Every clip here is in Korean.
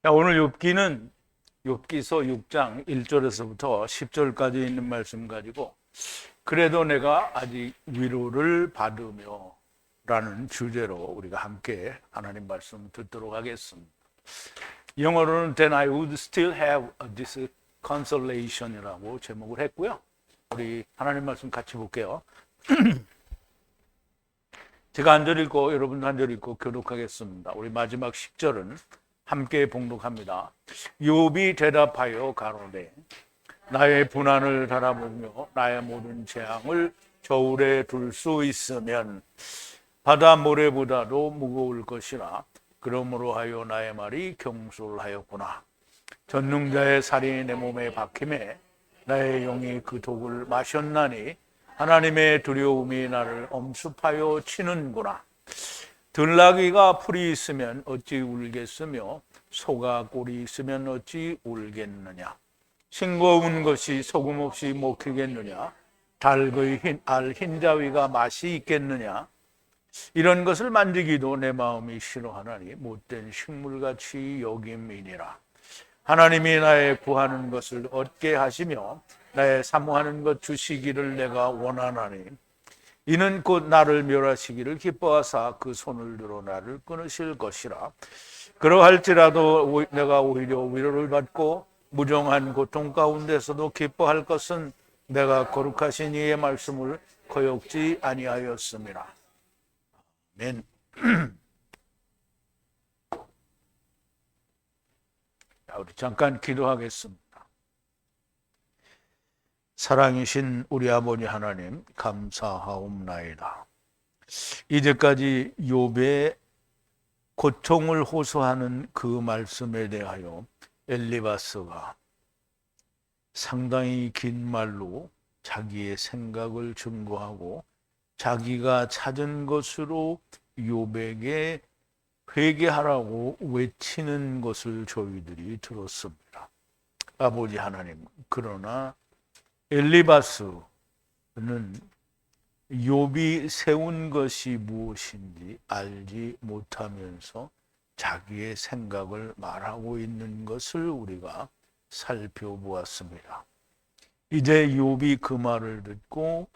자, 오늘 욥기는 욥기서 6장 1절에서부터 10절까지 있는 말씀 가지고 그래도 내가 아직 위로를 받으며 라는 주제로 우리가 함께 하나님 말씀 듣도록 하겠습니다. 영어로는 Then I would still have this consolation 이라고 제목을 했고요. 우리 하나님 말씀 같이 볼게요. 제가 한 절 읽고 여러분도 한 절 읽고 교독하겠습니다. 우리 마지막 10절은 함께 봉독합니다. 욥이 대답하여 가로되 나의 분한을 달아보며 나의 모든 재앙을 저울에 둘 수 있으면 바다 모래보다도 무거울 것이라. 그러므로 하여 나의 말이 경솔하였구나. 전능자의 살이 내 몸에 박힘에 나의 영이 그 독을 마셨나니 하나님의 두려움이 나를 엄습하여 치는구나. 들나귀가 풀이 있으면 어찌 울겠으며 소가 꼴이 있으면 어찌 울겠느냐. 싱거운 것이 소금 없이 먹히겠느냐. 닭의 흰자위가 맛이 있겠느냐. 이런 것을 만지기도 내 마음이 싫어하나니 못된 식물같이 여김이니라. 하나님이 나의 구하는 것을 얻게 하시며 나의 사모하는 것 주시기를 내가 원하나니 이는 곧 나를 멸하시기를 기뻐하사 그 손을 들어 나를 끊으실 것이라. 그러할지라도 내가 오히려 위로를 받고 무정한 고통 가운데서도 기뻐할 것은 내가 거룩하신 이의 말씀을 거역지 아니하였음이라. 아멘. 자, 우리 잠깐 기도하겠습니다. 사랑이신 우리 아버지 하나님 감사하옵나이다. 이제까지 욥의 고통을 호소하는 그 말씀에 대하여 엘리바스가 상당히 긴 말로 자기의 생각을 증거하고 자기가 찾은 것으로 욥에게 회개하라고 외치는 것을 저희들이 들었습니다. 아버지 하나님, 그러나 엘리바스는 욥이 세운 것이 무엇인지 알지 못하면서 자기의 생각을 말하고 있는 것을 우리가 살펴보았습니다. 이제 욥이 그 말을 듣고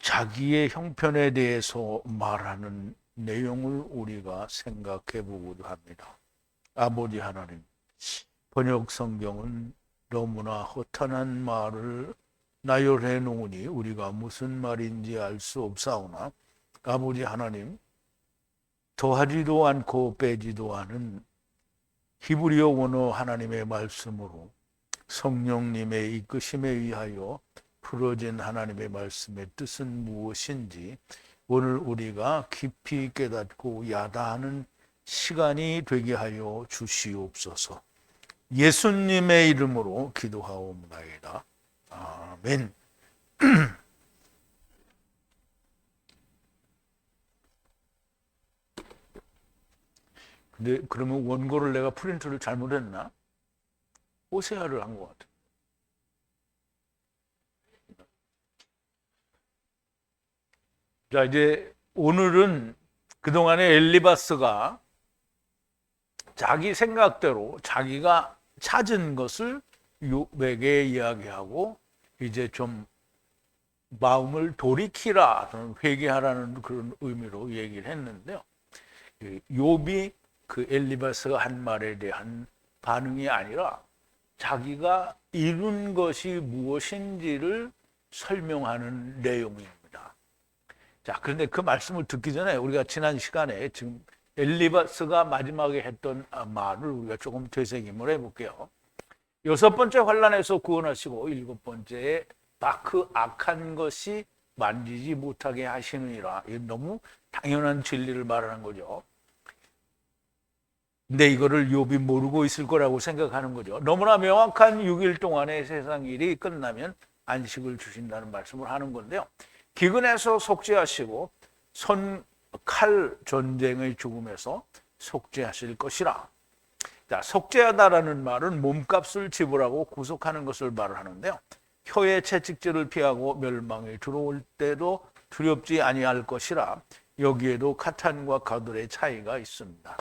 자기의 형편에 대해서 말하는 내용을 우리가 생각해 보고도 합니다. 아버지 하나님, 번역 성경은 너무나 허탄한 말을 나열해 놓으니 우리가 무슨 말인지 알 수 없사오나 아버지 하나님, 더하지도 않고 빼지도 않은 히브리어 원어 하나님의 말씀으로 성령님의 이끄심에 의하여 풀어진 하나님의 말씀의 뜻은 무엇인지 오늘 우리가 깊이 깨닫고 야다하는 시간이 되게 하여 주시옵소서. 예수님의 이름으로 기도하옵나이다. 아멘. 근데 그러면 원고를 내가 프린트를 잘못했나? 호세아를 한 것 같아. 자, 이제 오늘은 그동안에 엘리바스가 자기 생각대로 자기가 찾은 것을 욥에게 이야기하고 이제 좀 마음을 돌이키라, 회개하라는 그런 의미로 얘기를 했는데요. 욥이 그 엘리바스가 한 말에 대한 반응이 아니라 자기가 이룬 것이 무엇인지를 설명하는 내용입니다. 자, 그런데 그 말씀을 듣기 전에 우리가 지난 시간에 지금 엘리바스가 마지막에 했던 말을 우리가 조금 되새김을 해볼게요. 6번째 환난에서 구원하시고 7번째에 다 그 악한 것이 만지지 못하게 하시느니라. 이건 너무 당연한 진리를 말하는 거죠. 근데 이거를 욥이 모르고 있을 거라고 생각하는 거죠. 너무나 명확한 6일 동안의 세상 일이 끝나면 안식을 주신다는 말씀을 하는 건데요. 기근에서 속죄하시고 칼 전쟁의 죽음에서 속죄하실 것이라. 자, 속죄하다라는 말은 몸값을 지불하고 구속하는 것을 말을 하는데요. 혀의 채찍질을 피하고 멸망에 들어올 때도 두렵지 아니할 것이라. 여기에도 카탄과 가돌의 차이가 있습니다.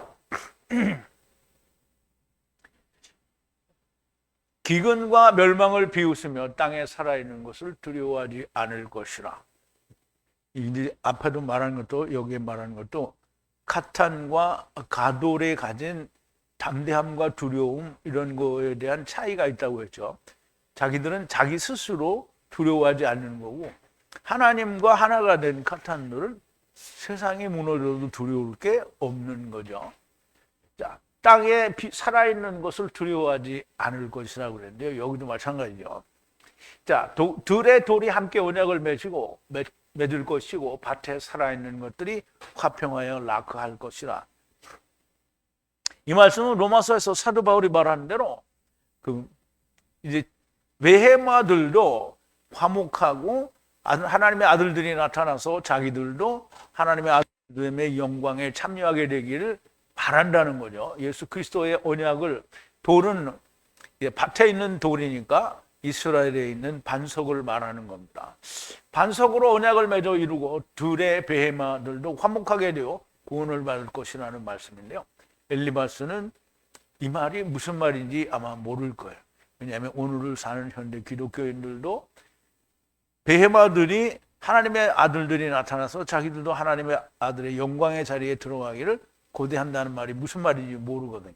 기근과 멸망을 비웃으며 땅에 살아있는 것을 두려워하지 않을 것이라. 이제 앞에도 말한 것도 여기에 말하는 것도 카탄과 가돌에 가진 담대함과 두려움 이런 거에 대한 차이가 있다고 했죠. 자기들은 자기 스스로 두려워하지 않는 거고 하나님과 하나가 된 카탄들은 세상이 무너져도 두려울 게 없는 거죠. 자, 땅에 살아있는 것을 두려워하지 않을 것이라고 그랬는데요. 여기도 마찬가지죠. 자, 들의 돌이 함께 언약을 맺을 것이고 밭에 살아있는 것들이 화평하여 락할 것이라. 이 말씀은 로마서에서 사도 바울이 말하는 대로 이제 베헤마들도 화목하고 하나님의 아들들이 나타나서 자기들도 하나님의 아들들의 영광에 참여하게 되기를 바란다는 거죠. 예수 그리스도의 언약을 돌은 밭에 있는 돌이니까 이스라엘에 있는 반석을 말하는 겁니다. 반석으로 언약을 맺어 이루고 들의 베헤마들도 화목하게 되어 구원을 받을 것이라는 말씀인데요. 엘리바스는 이 말이 무슨 말인지 아마 모를 거예요. 왜냐하면 오늘을 사는 현대 기독교인들도 베헤마들이 하나님의 아들들이 나타나서 자기들도 하나님의 아들의 영광의 자리에 들어가기를 고대한다는 말이 무슨 말인지 모르거든요.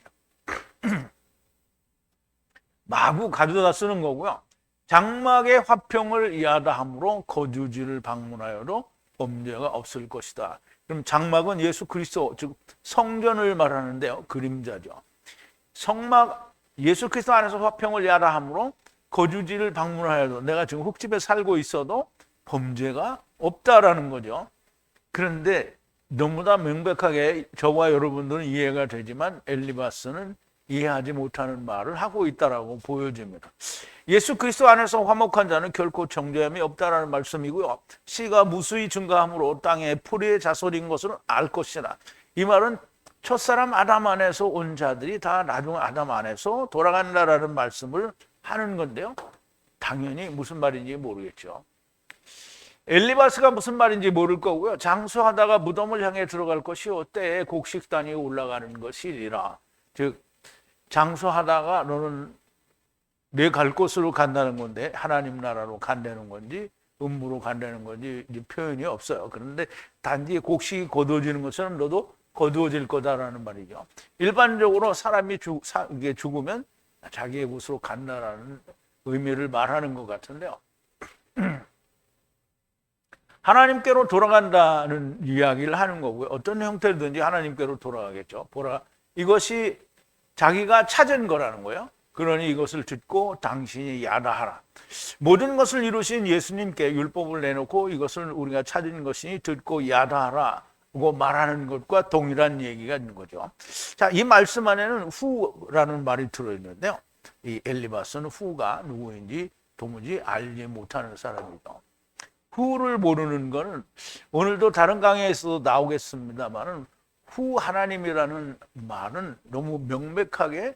마구 가져다 쓰는 거고요. 장막의 화평을 이하다함으로 거주지를 방문하여도 범죄가 없을 것이다. 그럼 장막은 예수 그리스도 즉 성전을 말하는데요. 그림자죠. 성막 예수 그리스도 안에서 화평을 이하다함으로 거주지를 방문하여도 내가 지금 흙집에 살고 있어도 범죄가 없다라는 거죠. 그런데 너무나 명백하게 저와 여러분들은 이해가 되지만 엘리바스는 이해하지 못하는 말을 하고 있다라고 보여집니다. 예수 그리스도 안에서 화목한 자는 결코 정죄함이 없다라는 말씀이고요. 씨가 무수히 증가함으로 땅에 풀의 자손인 것을 알 것이라. 이 말은 첫사람 아담 안에서 온 자들이 다 나중 아담 안에서 돌아간다라는 말씀을 하는 건데요. 당연히 무슨 말인지 모르겠죠. 엘리바스가 무슨 말인지 모를 거고요. 장수하다가 무덤을 향해 들어갈 것이요 때에 곡식단이 올라가는 것이리라. 즉 장수하다가 너는 내 갈 곳으로 간다는 건데 하나님 나라로 간다는 건지 음부로 간다는 건지 이제 표현이 없어요. 그런데 단지 곡식이 거두어지는 것처럼 너도 거두어질 거다라는 말이죠. 일반적으로 사람이 죽으면 자기의 곳으로 간다라는 의미를 말하는 것 같은데요. 하나님께로 돌아간다는 이야기를 하는 거고요. 어떤 형태든지 하나님께로 돌아가겠죠. 보라, 이것이 자기가 찾은 거라는 거예요. 그러니 이것을 듣고 당신이 야다하라. 모든 것을 이루신 예수님께 율법을 내놓고 이것을 우리가 찾은 것이니 듣고 야다하라고 말하는 것과 동일한 얘기가 있는 거죠. 자, 이 말씀 안에는 후라는 말이 들어있는데요. 이 엘리바스는 후가 누구인지 도무지 알지 못하는 사람이죠. 후를 모르는 것은 오늘도 다른 강의에서도 나오겠습니다만은 후 하나님이라는 말은 너무 명백하게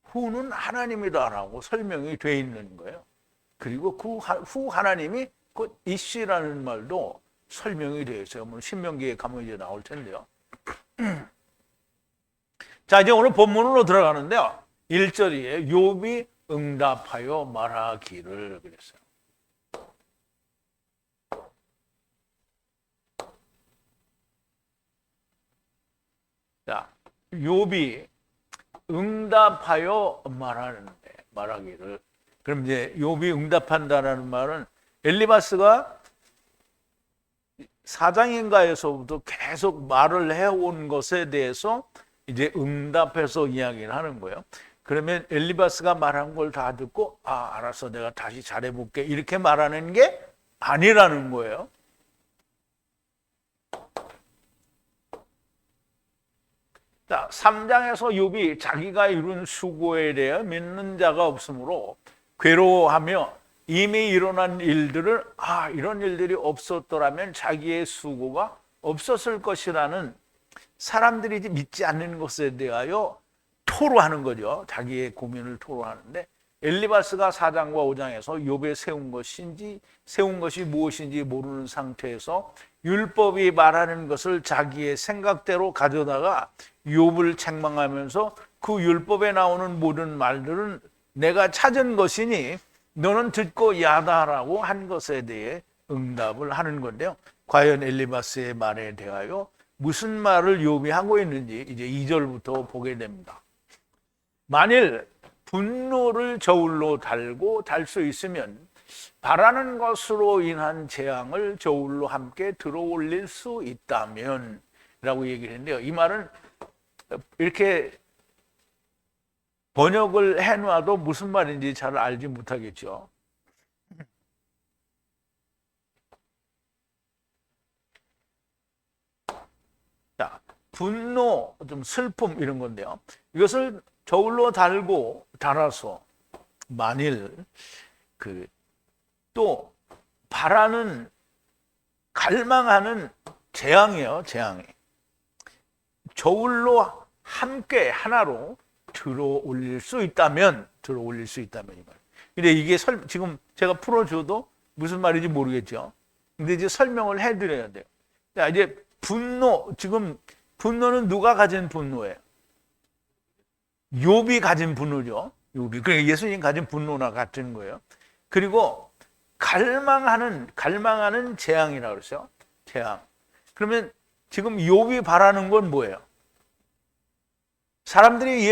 후는 하나님이다라고 설명이 되어 있는 거예요. 그리고 후 하나님이 곧 이시라는 말도 설명이 되어 있어요. 신명기에 가면 이제 나올 텐데요. 자, 이제 오늘 본문으로 들어가는데요. 1절에 욥이 응답하여 말하기를 그랬어요. 자, 욥이 응답하여 말하기를. 그럼 이제 욥이 응답한다라는 말은 엘리바스가 4장인가에서부터 계속 말을 해온 것에 대해서 이제 응답해서 이야기를 하는 거예요. 그러면 엘리바스가 말한 걸 다 듣고 알았어, 내가 다시 잘해볼게 이렇게 말하는 게 아니라는 거예요. 자, 3장에서 욥이 자기가 이룬 수고에 대해 믿는 자가 없으므로 괴로워하며 이미 일어난 일들을 이런 일들이 없었더라면 자기의 수고가 없었을 것이라는 사람들이 믿지 않는 것에 대하여 토로하는 거죠. 자기의 고민을 토로하는데 엘리바스가 4장과 5장에서 욥에 세운 것이 무엇인지 모르는 상태에서 율법이 말하는 것을 자기의 생각대로 가져다가 욥을 책망하면서 그 율법에 나오는 모든 말들은 내가 찾은 것이니 너는 듣고 야다라고 한 것에 대해 응답을 하는 건데요. 과연 엘리바스의 말에 대하여 무슨 말을 욥이 하고 있는지 이제 2절부터 보게 됩니다. 만일 분노를 저울로 달고 달 수 있으면 바라는 것으로 인한 재앙을 저울로 함께 들어올릴 수 있다면 라고 얘기를 했는데요. 이 말은 이렇게 번역을 해놔도 무슨 말인지 잘 알지 못하겠죠. 자, 분노, 좀 슬픔 이런 건데요. 이것을 저울로 달아서 만일 또 바라는 갈망하는 재앙이에요. 재앙이 저울로 함께 하나로 들어올릴 수 있다면 이 말. 근데 이게 지금 제가 풀어줘도 무슨 말인지 모르겠죠. 근데 이제 설명을 해드려야 돼요. 자, 이제 지금 분노는 누가 가진 분노예요? 욥이 가진 분노죠. 욥이. 그러니까 예수님 가진 분노나 같은 거예요. 그리고 갈망하는 재앙이라고 그랬어요. 재앙. 그러면 지금 욥이 바라는 건 뭐예요? 사람들이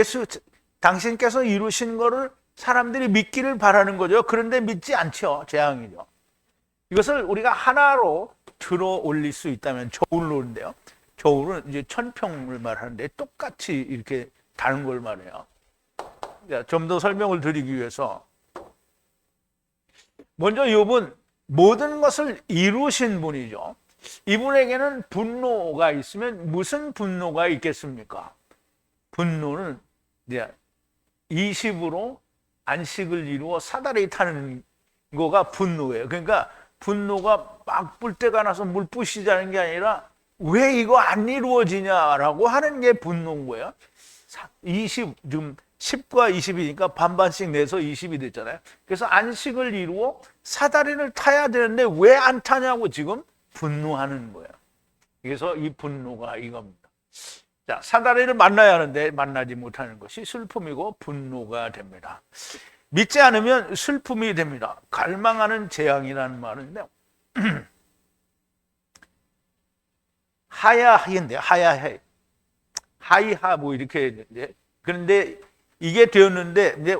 당신께서 이루신 거를 사람들이 믿기를 바라는 거죠. 그런데 믿지 않죠. 재앙이죠. 이것을 우리가 하나로 들어 올릴 수 있다면 저울로인데요. 저울은 이제 천평을 말하는데 똑같이 이렇게 다른 걸 말해요. 좀 더 설명을 드리기 위해서 먼저 욥은 모든 것을 이루신 분이죠. 이분에게는 분노가 있으면 무슨 분노가 있겠습니까? 분노는 이제 20으로 안식을 이루어 사다리 타는 거가 분노예요. 그러니까 분노가 막 뿔때가 나서 물 부시자는 게 아니라 왜 이거 안 이루어지냐라고 하는 게 분노인 거예요. 지금 10과 20이니까 반반씩 내서 20이 됐잖아요. 그래서 안식을 이루어 사다리를 타야 되는데 왜 안 타냐고 지금 분노하는 거예요. 그래서 이 분노가 이겁니다. 자, 사다리를 만나야 하는데 만나지 못하는 것이 슬픔이고 분노가 됩니다. 믿지 않으면 슬픔이 됩니다. 갈망하는 재앙이라는 말인데요. 하야해인데 하야해. 하이하 뭐 이렇게 이제 그런데 이게 되었는데 이제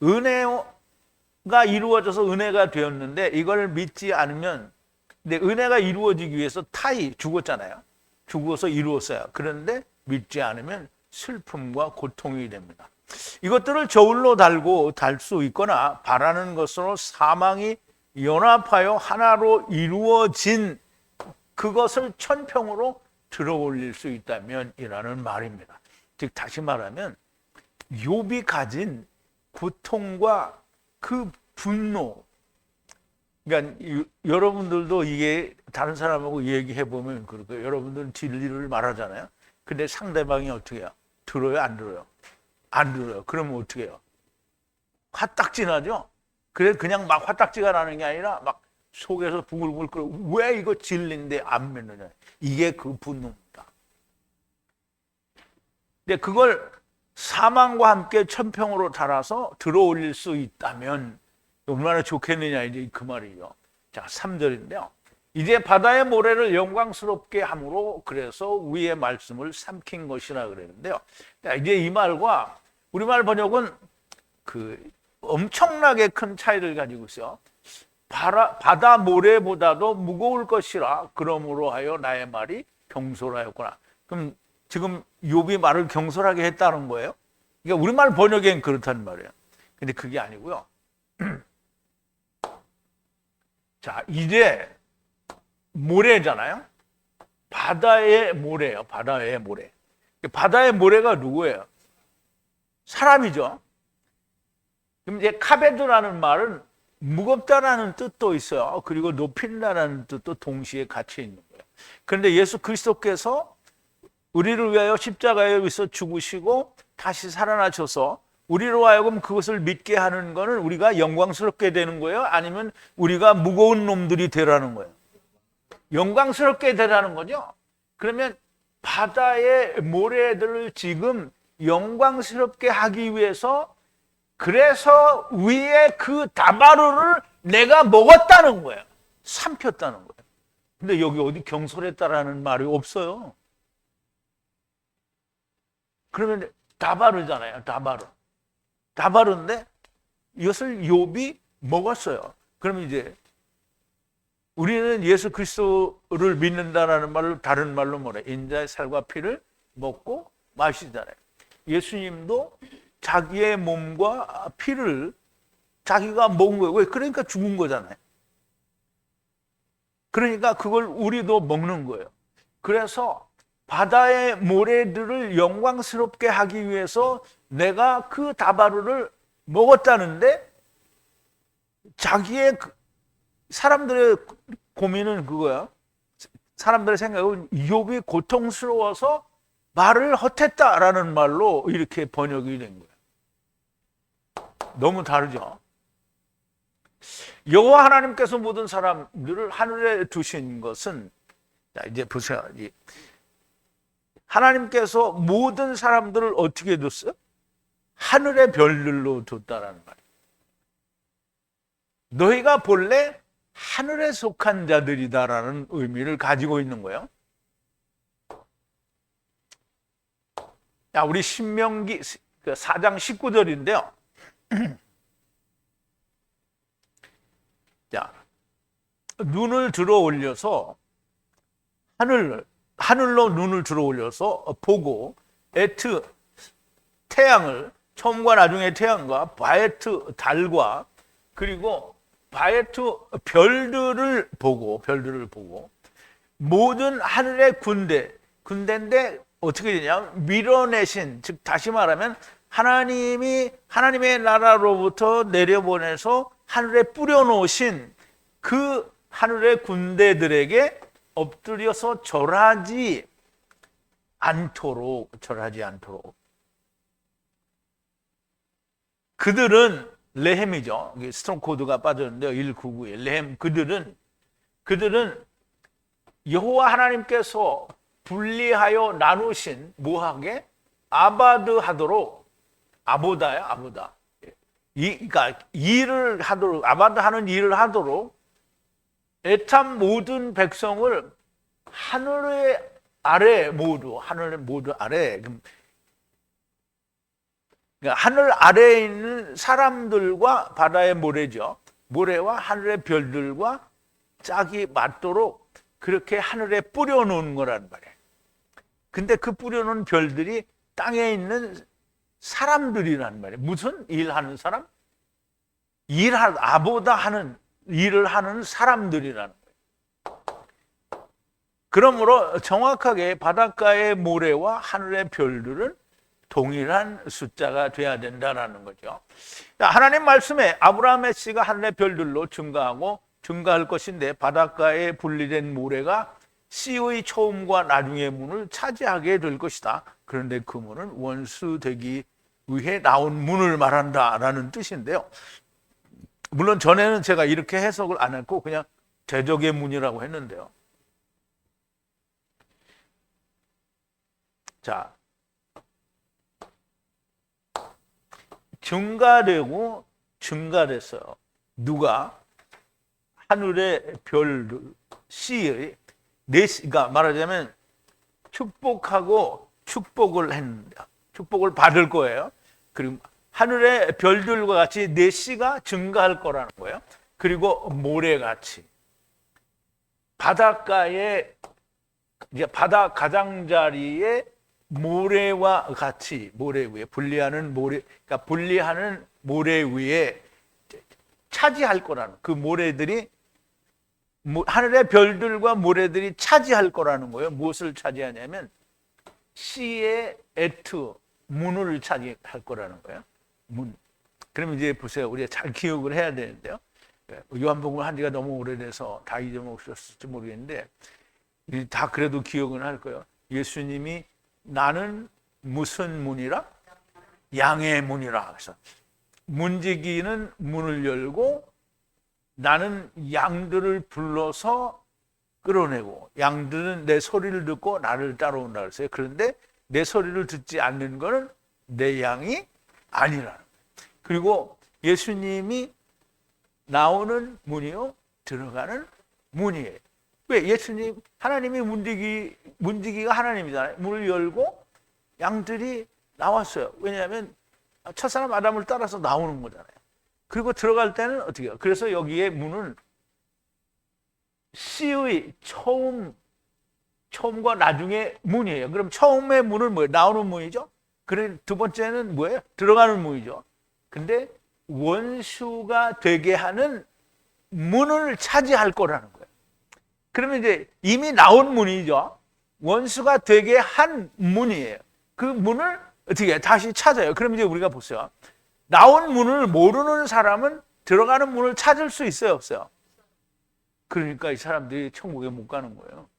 은혜가 이루어져서 은혜가 되었는데 이걸 믿지 않으면 근데 은혜가 이루어지기 위해서 죽었잖아요. 죽어서 이루었어요. 그런데 믿지 않으면 슬픔과 고통이 됩니다. 이것들을 저울로 달 수 있거나 바라는 것으로 사망이 연합하여 하나로 이루어진 그것을 천평으로 들어올릴 수 있다면 이라는 말입니다. 즉 다시 말하면 욥이 가진 고통과 그 분노, 그러니까 여러분들도 이게 다른 사람하고 얘기해 보면 그렇고 여러분들은 진리를 말하잖아요. 근데 상대방이 어떻게 해요? 들어요? 안 들어요? 안 들어요. 그러면 어떻게 해요? 화딱지 나죠? 그래 그냥 막 화딱지가 나는 게 아니라 막 속에서 부글부글 끓어. 왜 이거 진리인데 안 믿느냐? 이게 그 분노입니다. 근데 그걸 사망과 함께 천평으로 달아서 들어올릴 수 있다면 얼마나 좋겠느냐 이제 그 말이죠. 자, 3절인데요. 이제 바다의 모래를 영광스럽게 함으로 그래서 위의 말씀을 삼킨 것이라 그랬는데요. 이제 이 말과 우리말 번역은 엄청나게 큰 차이를 가지고 있어요. 바다 모래보다도 무거울 것이라 그러므로 하여 나의 말이 경솔하였구나. 그럼 지금 욥이 말을 경솔하게 했다는 거예요. 그러니까 우리말 번역엔 그렇다는 말이에요. 근데 그게 아니고요. 자, 이제 모래잖아요. 바다의 모래예요. 바다의 모래. 바다의 모래가 누구예요? 사람이죠. 그럼 이제 카베드라는 말은 무겁다라는 뜻도 있어요. 그리고 높인다라는 뜻도 동시에 같이 있는 거예요. 그런데 예수 그리스도께서 우리를 위하여 십자가에 위서 죽으시고 다시 살아나셔서 우리로 하여금 그것을 믿게 하는 것은 우리가 영광스럽게 되는 거예요? 아니면 우리가 무거운 놈들이 되라는 거예요? 영광스럽게 되라는 거죠. 그러면 바다의 모래들을 지금 영광스럽게 하기 위해서 그래서 위에 그 다바르를 내가 먹었다는 거예요. 삼켰다는 거예요. 근데 여기 어디 경솔했다라는 말이 없어요. 그러면 다바르잖아요. 다바르인데 이것을 욥이 먹었어요. 그러면 이제 우리는 예수 그리스도를 믿는다라는 말을 다른 말로 뭐래? 인자의 살과 피를 먹고 마시잖아요. 예수님도 자기의 몸과 피를 자기가 먹은 거예요. 왜? 그러니까 죽은 거잖아요. 그러니까 그걸 우리도 먹는 거예요. 그래서 바다의 모래들을 영광스럽게 하기 위해서 내가 그 다바르를 먹었다는데 자기의 사람들의 고민은 그거야. 사람들의 생각은 욥이 고통스러워서 말을 헛했다라는 말로 이렇게 번역이 된 거예요. 너무 다르죠. 여호와 하나님께서 모든 사람들을 하늘에 두신 것은, 자 이제 보세요. 하나님께서 모든 사람들을 어떻게 뒀어요? 하늘의 별들로 뒀다라는 말이에요. 너희가 본래 하늘에 속한 자들이다라는 의미를 가지고 있는 거예요. 자, 우리 신명기 4장 19절인데요. 자, 눈을 들어 올려서 하늘로 눈을 들어 올려서 보고 태양을 처음과 나중에 태양과 바에트 달과 그리고 바에트 별들을 보고 모든 하늘의 군대인데 어떻게 되냐? 밀어내신, 즉 다시 말하면 하나님의 나라로부터 내려보내서 하늘에 뿌려놓으신 그 하늘의 군대들에게 엎드려서 절하지 않도록 그들은 레헴이죠. 스트롱 코드가 빠졌는데요. 1991 레헴. 그들은 여호와 하나님께서 분리하여 나누신 뭐하게? 아바드 하도록, 아보다. 그러니까 일을 하도록, 아바드 하는 일을 하도록 에탐 모든 백성을 하늘 아래 모두 아래, 그러니까 하늘 아래에 있는 사람들과 바다의 모래죠. 모래와 하늘의 별들과 짝이 맞도록 그렇게 하늘에 뿌려놓은 거란 말이에요. 근데 그 뿌려놓은 별들이 땅에 있는 사람들이란 말이에요. 무슨 일하는 사람? 아보다 하는 일을 하는 사람들이라는 거예요. 그러므로 정확하게 바닷가의 모래와 하늘의 별들은 동일한 숫자가 돼야 된다는 거죠. 하나님 말씀에 아브라함의 씨가 하늘의 별들로 증가할 것인데 바닷가에 분리된 모래가 씨의 처음과 나중의 문을 차지하게 될 것이다. 그런데 그 문은 원수되기 위해 나온 문을 말한다라는 뜻인데요. 물론 전에는 제가 이렇게 해석을 안 했고 그냥 대적의 문이라고 했는데요. 자, 증가됐어요. 누가? 하늘의 별들, 씨의 그러니까 말하자면 축복하고 축복을 했는데 축복을 받을 거예요. 그리고 하늘의 별들과 같이 내 씨가 증가할 거라는 거예요. 그리고 모래같이 바닷가에 이제 바다 가장자리에 모래와 같이 모래 위에 분리하는 모래 위에 차지할 거라는 그 모래들이 하늘의 별들과 모래들이 차지할 거라는 거예요. 무엇을 차지하냐면 씨의 문을 차지할 거라는 거예요. 문. 그럼 이제 보세요. 우리가 잘 기억을 해야 되는데요. 요한복음을 한 지가 너무 오래돼서 다 잊어먹으셨을지 모르겠는데 다 그래도 기억은 할 거예요. 예수님이 나는 무슨 문이라? 양의 문이라. 그래서 문지기는 문을 열고 나는 양들을 불러서 끌어내고 양들은 내 소리를 듣고 나를 따라온다 그랬어요. 그런데 내 소리를 듣지 않는 것은 내 양이 아니라는 거예요. 그리고 예수님이 나오는 문이요, 들어가는 문이에요. 왜? 예수님, 하나님이 문지기가 하나님이잖아요. 문을 열고 양들이 나왔어요. 왜냐하면 첫사람 아담을 따라서 나오는 거잖아요. 그리고 들어갈 때는 어떻게 해요? 그래서 여기에 문은 C의 처음과 나중에 문이에요. 그럼 처음의 문은 뭐예요? 나오는 문이죠. 그래, 두 번째는 뭐예요? 들어가는 문이죠. 근데 원수가 되게 하는 문을 차지할 거라는 거예요. 그러면 이제 이미 나온 문이죠. 원수가 되게 한 문이에요. 그 문을 어떻게 해요? 다시 찾아요. 그럼 이제 우리가 보세요. 나온 문을 모르는 사람은 들어가는 문을 찾을 수 있어요, 없어요? 그러니까 이 사람들이 천국에 못 가는 거예요.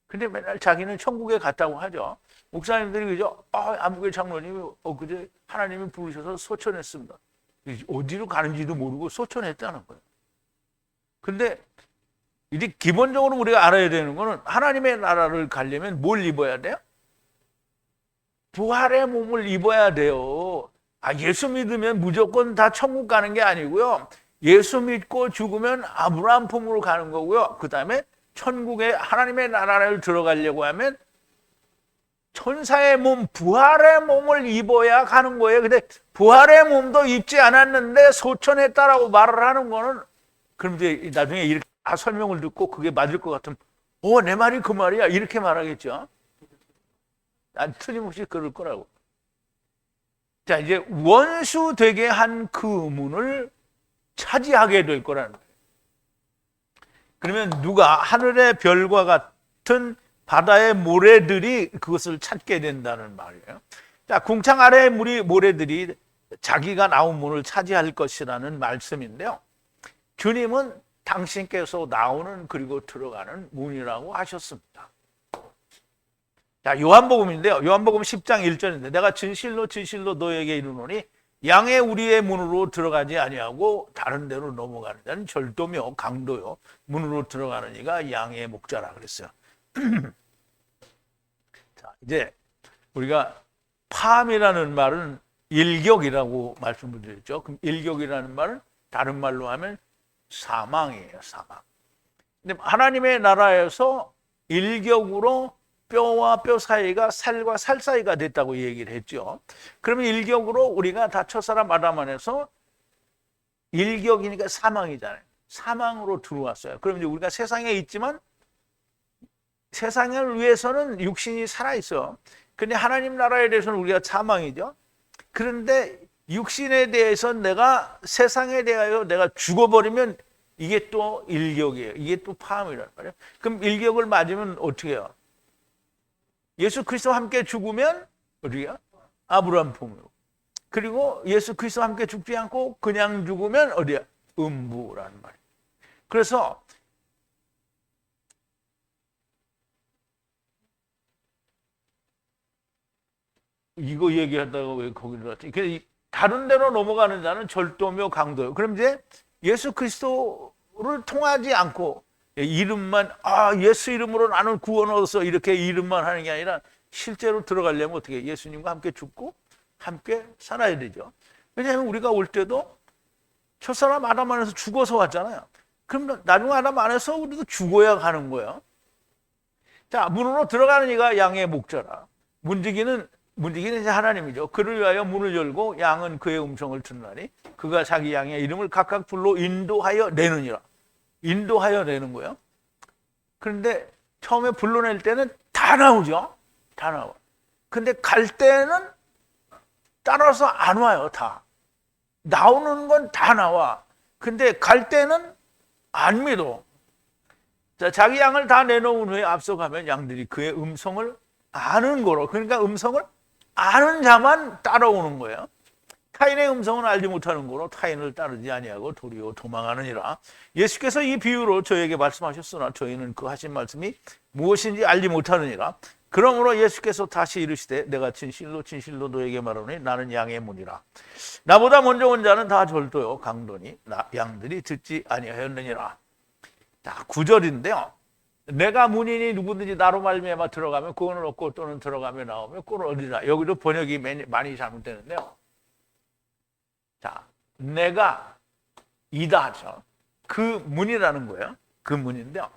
근데 맨날 자기는 천국에 갔다고 하죠. 목사님들이 그죠? 안국의 장로님이 그제 하나님이 부르셔서 소천했습니다. 어디로 가는지도 모르고 소천했다는 거예요. 근데 이제 기본적으로 우리가 알아야 되는 거는 하나님의 나라를 가려면 뭘 입어야 돼요? 부활의 몸을 입어야 돼요. 예수 믿으면 무조건 다 천국 가는 게 아니고요. 예수 믿고 죽으면 아브라함 품으로 가는 거고요. 그 다음에 천국에 하나님의 나라를 들어가려고 하면 천사의 몸, 부활의 몸을 입어야 가는 거예요. 근데 부활의 몸도 입지 않았는데 소천했다라고 말을 하는 거는, 그럼 이제 나중에 이렇게 설명을 듣고 그게 맞을 것 같으면 내 말이 그 말이야 이렇게 말하겠죠. 틀림없이 그럴 거라고. 자, 이제 원수 되게 한 그 문을 차지하게 될 거라는 거예요. 그러면 누가 하늘의 별과 같은 바다의 모래들이 그것을 찾게 된다는 말이에요. 자, 궁창 아래의 모래들이 자기가 나온 문을 차지할 것이라는 말씀인데요. 주님은 당신께서 나오는 그리고 들어가는 문이라고 하셨습니다. 자, 요한복음인데요. 요한복음 10장 1절인데 내가 진실로 진실로 너에게 이르노니 양의 우리의 문으로 들어가지 아니하고 다른 데로 넘어가는 자는 절도며 강도요 문으로 들어가는 이가 양의 목자라 그랬어요. 자, 이제 우리가 팜이라는 말은 일격이라고 말씀을 드렸죠. 그럼 일격이라는 말은 다른 말로 하면 사망이에요, 사망. 근데 하나님의 나라에서 일격으로 뼈와 뼈 사이가 살과 살 사이가 됐다고 얘기를 했죠. 그러면 일격으로 우리가 다 첫사람 아담 안에서 일격이니까 사망이잖아요. 사망으로 들어왔어요. 그럼 이제 우리가 세상에 있지만 세상을 위해서는 육신이 살아있어요. 근데 하나님 나라에 대해서는 우리가 사망이죠. 그런데 육신에 대해서 내가 세상에 대하여 내가 죽어버리면 이게 또 일격이에요. 이게 또 파함이란 말이에요. 그럼 일격을 맞으면 어떻게 해요? 예수 그리스도와 함께 죽으면 어디야? 아브라함 품으로. 그리고 예수 그리스도와 함께 죽지 않고 그냥 죽으면 어디야? 음부라는 말이에요. 그래서 이거 얘기하다가 왜 거기로 갔지? 다른 데로 넘어가는 자는 절도며 강도요. 그럼 이제 예수 그리스도를 통하지 않고 이름만 예수 이름으로 나는 구원 얻어서 이렇게 이름만 하는 게 아니라 실제로 들어가려면 어떻게 예수님과 함께 죽고 함께 살아야 되죠. 왜냐하면 우리가 올 때도 첫사람 아담 안에서 죽어서 왔잖아요. 그럼 나중에 아담 안에서 우리도 죽어야 가는 거예요. 자, 문으로 들어가는 이가 양의 목자라. 문지기는 이제 하나님이죠. 그를 위하여 문을 열고 양은 그의 음성을 듣나니 그가 자기 양의 이름을 각각 불러 인도하여 내느니라. 인도하여 내는 거예요. 그런데 처음에 불러낼 때는 다 나오죠. 다 나와. 근데 갈 때는 따라서 안 와요. 다. 나오는 건 다 나와. 근데 갈 때는 안 믿어. 자, 자기 양을 다 내놓은 후에 앞서가면 양들이 그의 음성을 아는 거로. 그러니까 음성을 아는 자만 따라오는 거예요. 타인의 음성은 알지 못하는 거로 타인을 따르지 아니하고 도리어 도망하느니라. 예수께서 이 비유로 저에게 말씀하셨으나 저희는 그 하신 말씀이 무엇인지 알지 못하느니라. 그러므로 예수께서 다시 이르시되 내가 진실로 진실로 너에게 말하노니 나는 양의 문이라. 나보다 먼저 온 자는 다 절도요 강도니 양들이 듣지 아니하였느니라. 자, 9절인데요. 내가 문이니 누구든지 나로 말미암아 들어가면 구원을 얻고 또는 들어가며 나오면 꼴을 얻으리라. 여기도 번역이 많이 잘못되는데요. 자, 내가 이다 하죠. 그 문이라는 거예요. 그 문인데요.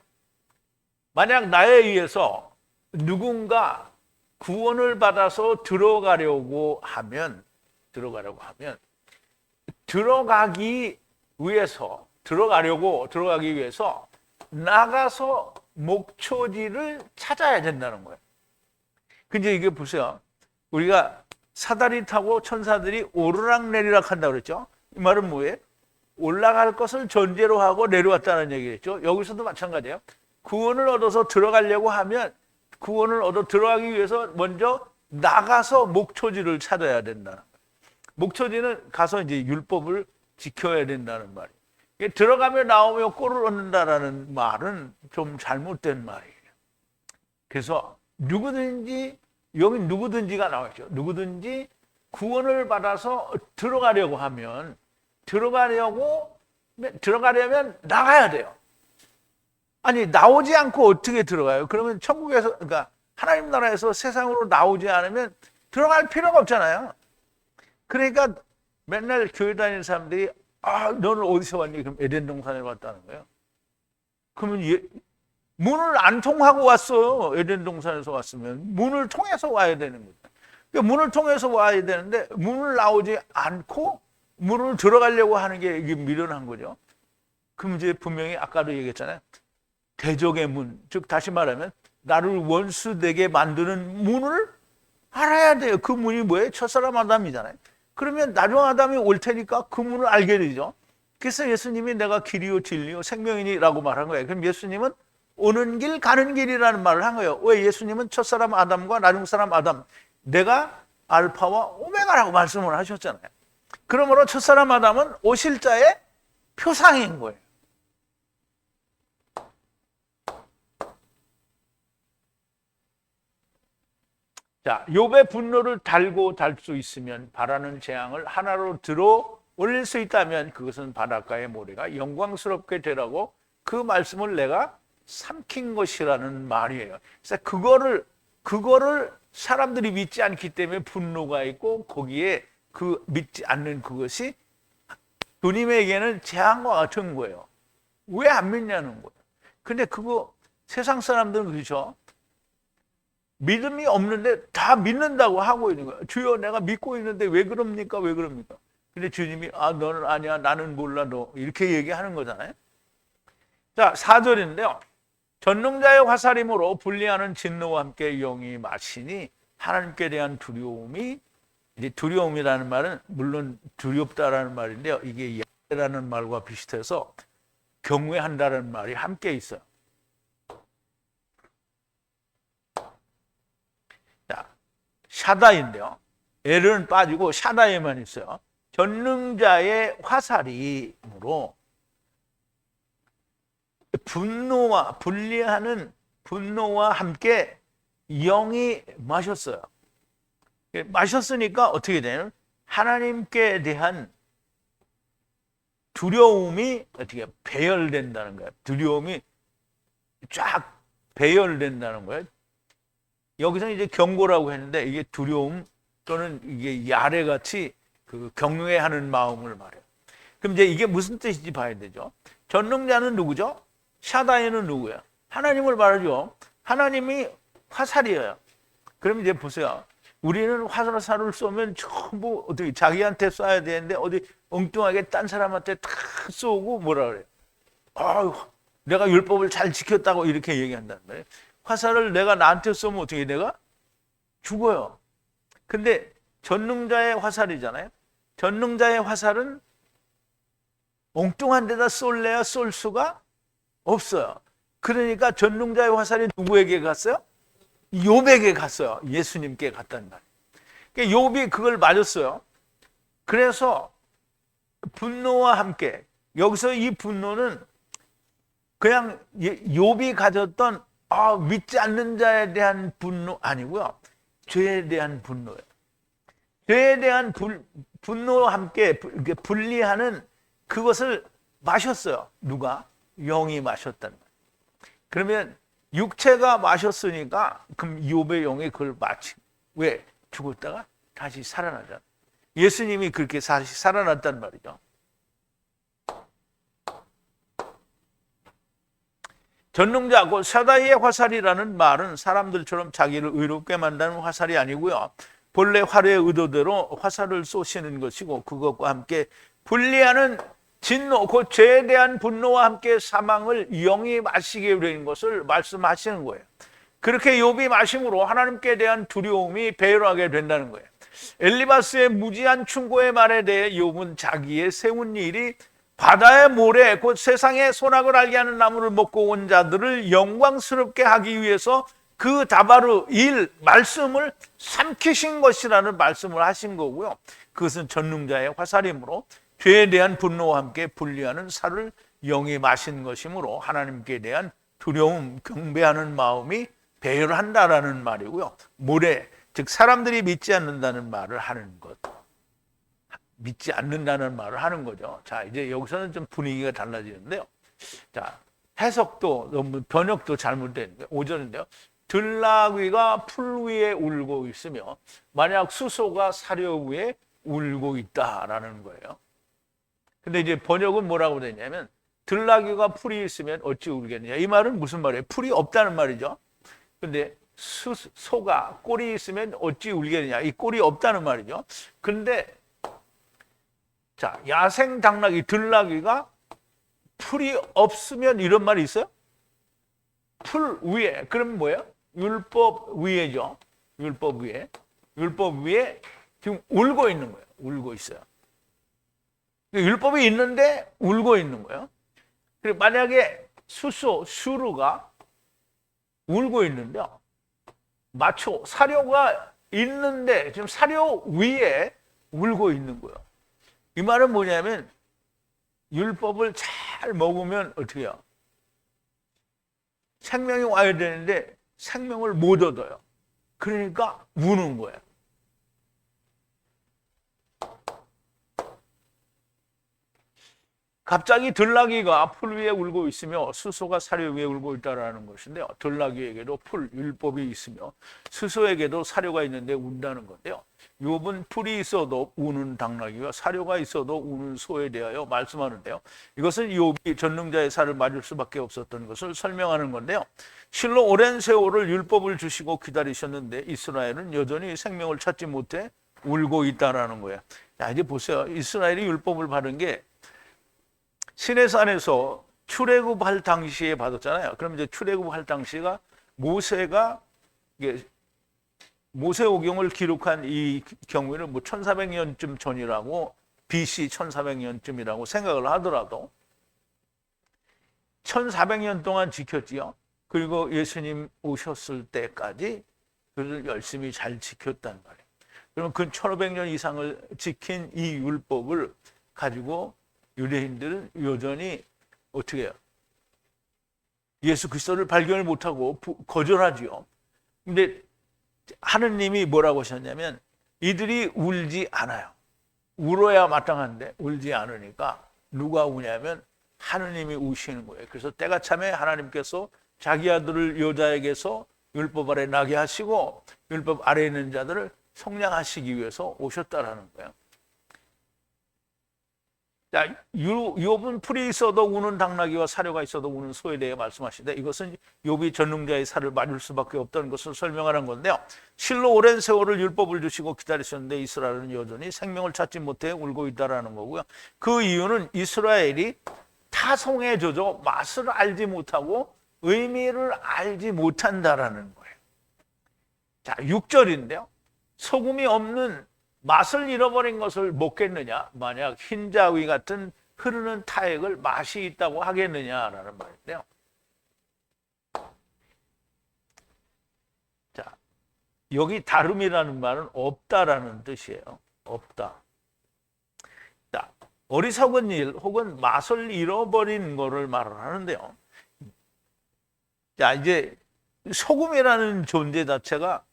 만약 나에 의해서 누군가 구원을 받아서 들어가기 위해서 나가서 목초지를 찾아야 된다는 거예요. 근데 이게 보세요. 우리가 사다리 타고 천사들이 오르락내리락 한다고 그랬죠. 이 말은 뭐예요? 올라갈 것을 전제로 하고 내려왔다는 얘기겠죠. 여기서도 마찬가지예요. 구원을 얻어서 들어가려고 하면 구원을 얻어 들어가기 위해서 먼저 나가서 목초지를 찾아야 된다는 거예요. 목초지는 가서 이제 율법을 지켜야 된다는 말이에요. 들어가며 나오며 꼴을 얻는다라는 말은 좀 잘못된 말이에요. 그래서 여기 누구든지가 나와있죠. 누구든지 구원을 받아서 들어가려면 나가야 돼요. 아니, 나오지 않고 어떻게 들어가요? 그러면 천국에서, 그러니까 하나님 나라에서 세상으로 나오지 않으면 들어갈 필요가 없잖아요. 그러니까 맨날 교회 다니는 사람들이 너는 어디서 왔니? 그럼 에덴 동산에 왔다는 거예요. 그러면 문을 안 통하고 왔어요. 에덴 동산에서 왔으면 문을 통해서 와야 되는 거죠. 그러니까 문을 통해서 와야 되는데 문을 나오지 않고 문을 들어가려고 하는 게 이게 미련한 거죠. 그럼 이제 분명히 아까도 얘기했잖아요. 대적의 문, 즉 다시 말하면 나를 원수되게 만드는 문을 알아야 돼요. 그 문이 뭐예요? 첫사람 아담이잖아요. 그러면 나중 아담이 올 테니까 그 문을 알게 되죠. 그래서 예수님이 내가 길이요 진리요 생명이니라고 말한 거예요. 그럼 예수님은 오는 길 가는 길이라는 말을 한 거예요. 왜? 예수님은 첫사람 아담과 나중 사람 아담, 내가 알파와 오메가라고 말씀을 하셨잖아요. 그러므로 첫사람 아담은 오실 자의 표상인 거예요. 자, 욥의 분노를 달고 달 수 있으면 바라는 재앙을 하나로 들어 올릴 수 있다면 그것은 바닷가의 모래가 영광스럽게 되라고 그 말씀을 내가 삼킨 것이라는 말이에요. 그래서 그거를 사람들이 믿지 않기 때문에 분노가 있고 거기에 그 믿지 않는 그것이 주님에게는 재앙과 같은 거예요. 왜 안 믿냐는 거예요. 근데 그거 세상 사람들은 그렇죠. 믿음이 없는데 다 믿는다고 하고 있는 거예요. 주여 내가 믿고 있는데 왜 그럽니까? 왜 그럽니까? 근데 주님이 너는 아니야 나는 몰라 너 이렇게 얘기하는 거잖아요. 자 4절인데요. 전능자의 화살임으로 분리하는 진노와 함께 영이 마시니 하나님께 대한 두려움이 이제 두려움이라는 말은 물론 두렵다라는 말인데요. 이게 야라는 말과 비슷해서 경외한다는 말이 함께 있어요. 자, 샤다인데요. 엘은 빠지고 샤다에만 있어요. 전능자의 화살이므로 분노와 분리하는 분노와 함께 영이 마셨어요. 마셨으니까 어떻게 되냐면 하나님께 대한 두려움이 어떻게 배열된다는 거예요. 두려움이 쫙 배열된다는 거예요. 여기서 이제 경고라고 했는데 이게 두려움 또는 이게 야레같이 그 경외하는 마음을 말해요. 그럼 이제 이게 무슨 뜻인지 봐야 되죠. 전능자는 누구죠? 샤다이는 누구예요? 하나님을 말하죠. 하나님이 화살이에요. 그럼 이제 보세요. 우리는 화살을 쏘면 전부 어떻게 자기한테 쏴야 되는데 어디 엉뚱하게 딴 사람한테 탁 쏘고 뭐라 그래요? 내가 율법을 잘 지켰다고 이렇게 얘기한다는 거예요. 화살을 내가 나한테 쏘면 어떻게 내가 죽어요. 근데 전능자의 화살이잖아요. 전능자의 화살은 엉뚱한 데다 쏠래야 쏠 수가 없어요. 그러니까 전능자의 화살이 누구에게 갔어요? 욥에게 갔어요. 예수님께 갔단 말이에요. 그러니까 욥이 그걸 맞았어요. 그래서 분노와 함께 여기서 이 분노는 그냥 욥이 가졌던 믿지 않는 자에 대한 분노 아니고요. 죄에 대한 분노예요. 죄에 대한 분노와 함께 분리하는 그것을 마셨어요. 누가? 영이 마셨단 말이에요. 그러면 육체가 마셨으니까 그럼 욥의 영이 그걸 마치 왜? 죽었다가 다시 살아나잖아요. 예수님이 그렇게 다시 살아났단 말이죠. 전능자, 그 샤다이의 화살이라는 말은 사람들처럼 자기를 의롭게 만드는 화살이 아니고요. 본래 화려의 의도대로 화살을 쏘시는 것이고 그것과 함께 분리하는 진노, 그 죄에 대한 분노와 함께 사망을 영이 마시게 되는 것을 말씀하시는 거예요. 그렇게 욥이 마심으로 하나님께 대한 두려움이 배열하게 된다는 거예요. 엘리바스의 무지한 충고의 말에 대해 욥은 자기의 세운 일이 바다의 모래, 곧 세상의 선악을 알게 하는 나무를 먹고 온 자들을 영광스럽게 하기 위해서 그 다바르 일 말씀을 삼키신 것이라는 말씀을 하신 거고요. 그것은 전능자의 화살이므로 죄에 대한 분노와 함께 분리하는 살을 영이 마신 것이므로 하나님께 대한 두려움, 경배하는 마음이 배열한다라는 말이고요. 모래, 즉 사람들이 믿지 않는다는 말을 하는 것. 믿지 않는다는 말을 하는 거죠. 자, 이제 여기서는 좀 분위기가 달라지는데요. 자, 해석도 너무 번역도 잘못됐는데 5절인데요. 들나귀가 풀 위에 울고 있으며 만약 수소가 사료 위에 울고 있다라는 거예요. 근데 이제 번역은 뭐라고 되냐면 들나귀가 풀이 있으면 어찌 울겠느냐. 이 말은 무슨 말이에요? 풀이 없다는 말이죠. 근데 소가 꼴이 있으면 어찌 울겠느냐. 이 꼴이 없다는 말이죠. 근데 자, 야생 당나귀, 들나귀가 풀이 없으면 이런 말이 있어요? 풀 위에. 그럼 뭐예요? 율법 위에죠. 율법 위에. 율법 위에 지금 울고 있는 거예요. 울고 있어요. 율법이 있는데 울고 있는 거예요. 그리고 만약에 슈루가 울고 있는데요. 마초, 사료가 있는데 지금 사료 위에 울고 있는 거예요. 이 말은 뭐냐면 율법을 잘 먹으면 어떻게 해요? 생명이 와야 되는데 생명을 못 얻어요. 그러니까 우는 거예요. 갑자기 들나귀가 풀 위에 울고 있으며 수소가 사료 위에 울고 있다는 것인데요. 들나귀에게도 풀, 율법이 있으며 수소에게도 사료가 있는데 운다는 건데요. 욥은 풀이 있어도 우는 당나귀와 사료가 있어도 우는 소에 대하여 말씀하는데요. 이것은 욥이 전능자의 살을 맞을 수밖에 없었던 것을 설명하는 건데요. 실로 오랜 세월을 율법을 주시고 기다리셨는데 이스라엘은 여전히 생명을 찾지 못해 울고 있다는 거예요. 자, 이제 보세요. 이스라엘이 율법을 받은 게 시내산에서 출애굽할 당시에 받았잖아요. 그럼 이제 출애굽할 당시가 모세가 모세오경을 기록한 이 경우에는 뭐 1400년쯤 전이라고 BC 1400년쯤이라고 생각을 하더라도 1400년 동안 지켰지요. 그리고 예수님 오셨을 때까지 그를 열심히 잘 지켰단 말이에요. 그러면 그 1500년 이상을 지킨 이 율법을 가지고 유대인들은 여전히 어떻게 해요? 예수 그리스도를 발견을 못하고 거절하지요. 근데 하느님이 뭐라고 하셨냐면 이들이 울지 않아요. 울어야 마땅한데 울지 않으니까 누가 우냐면 하느님이 우시는 거예요. 그래서 때가 참에 하나님께서 자기 아들을 여자에게서 율법 아래 나게 하시고 율법 아래에 있는 자들을 속량하시기 위해서 오셨다라는 거예요. 자, 욥은 풀이 있어도 우는 당나귀와 사료가 있어도 우는 소에 대해 말씀하시는데 이것은 욥이 전능자의 살을 맞을 수밖에 없다는 것을 설명하는 건데요. 실로 오랜 세월을 율법을 주시고 기다리셨는데 이스라엘은 여전히 생명을 찾지 못해 울고 있다는 거고요. 그 이유는 이스라엘이 타성에 젖어 맛을 알지 못하고 의미를 알지 못한다라는 거예요. 자, 6절인데요. 소금이 없는 맛을 잃어버린 것을 먹겠느냐? 만약 흰자위 같은 흐르는 타액을 맛이 있다고 하겠느냐라는 말인데요. 자, 여기 다름이라는 말은 없다라는 뜻이에요. 없다. 자, 어리석은 일 혹은 맛을 잃어버린 거를 말을 하는데요. 자, 이제 소금이라는 존재 자체가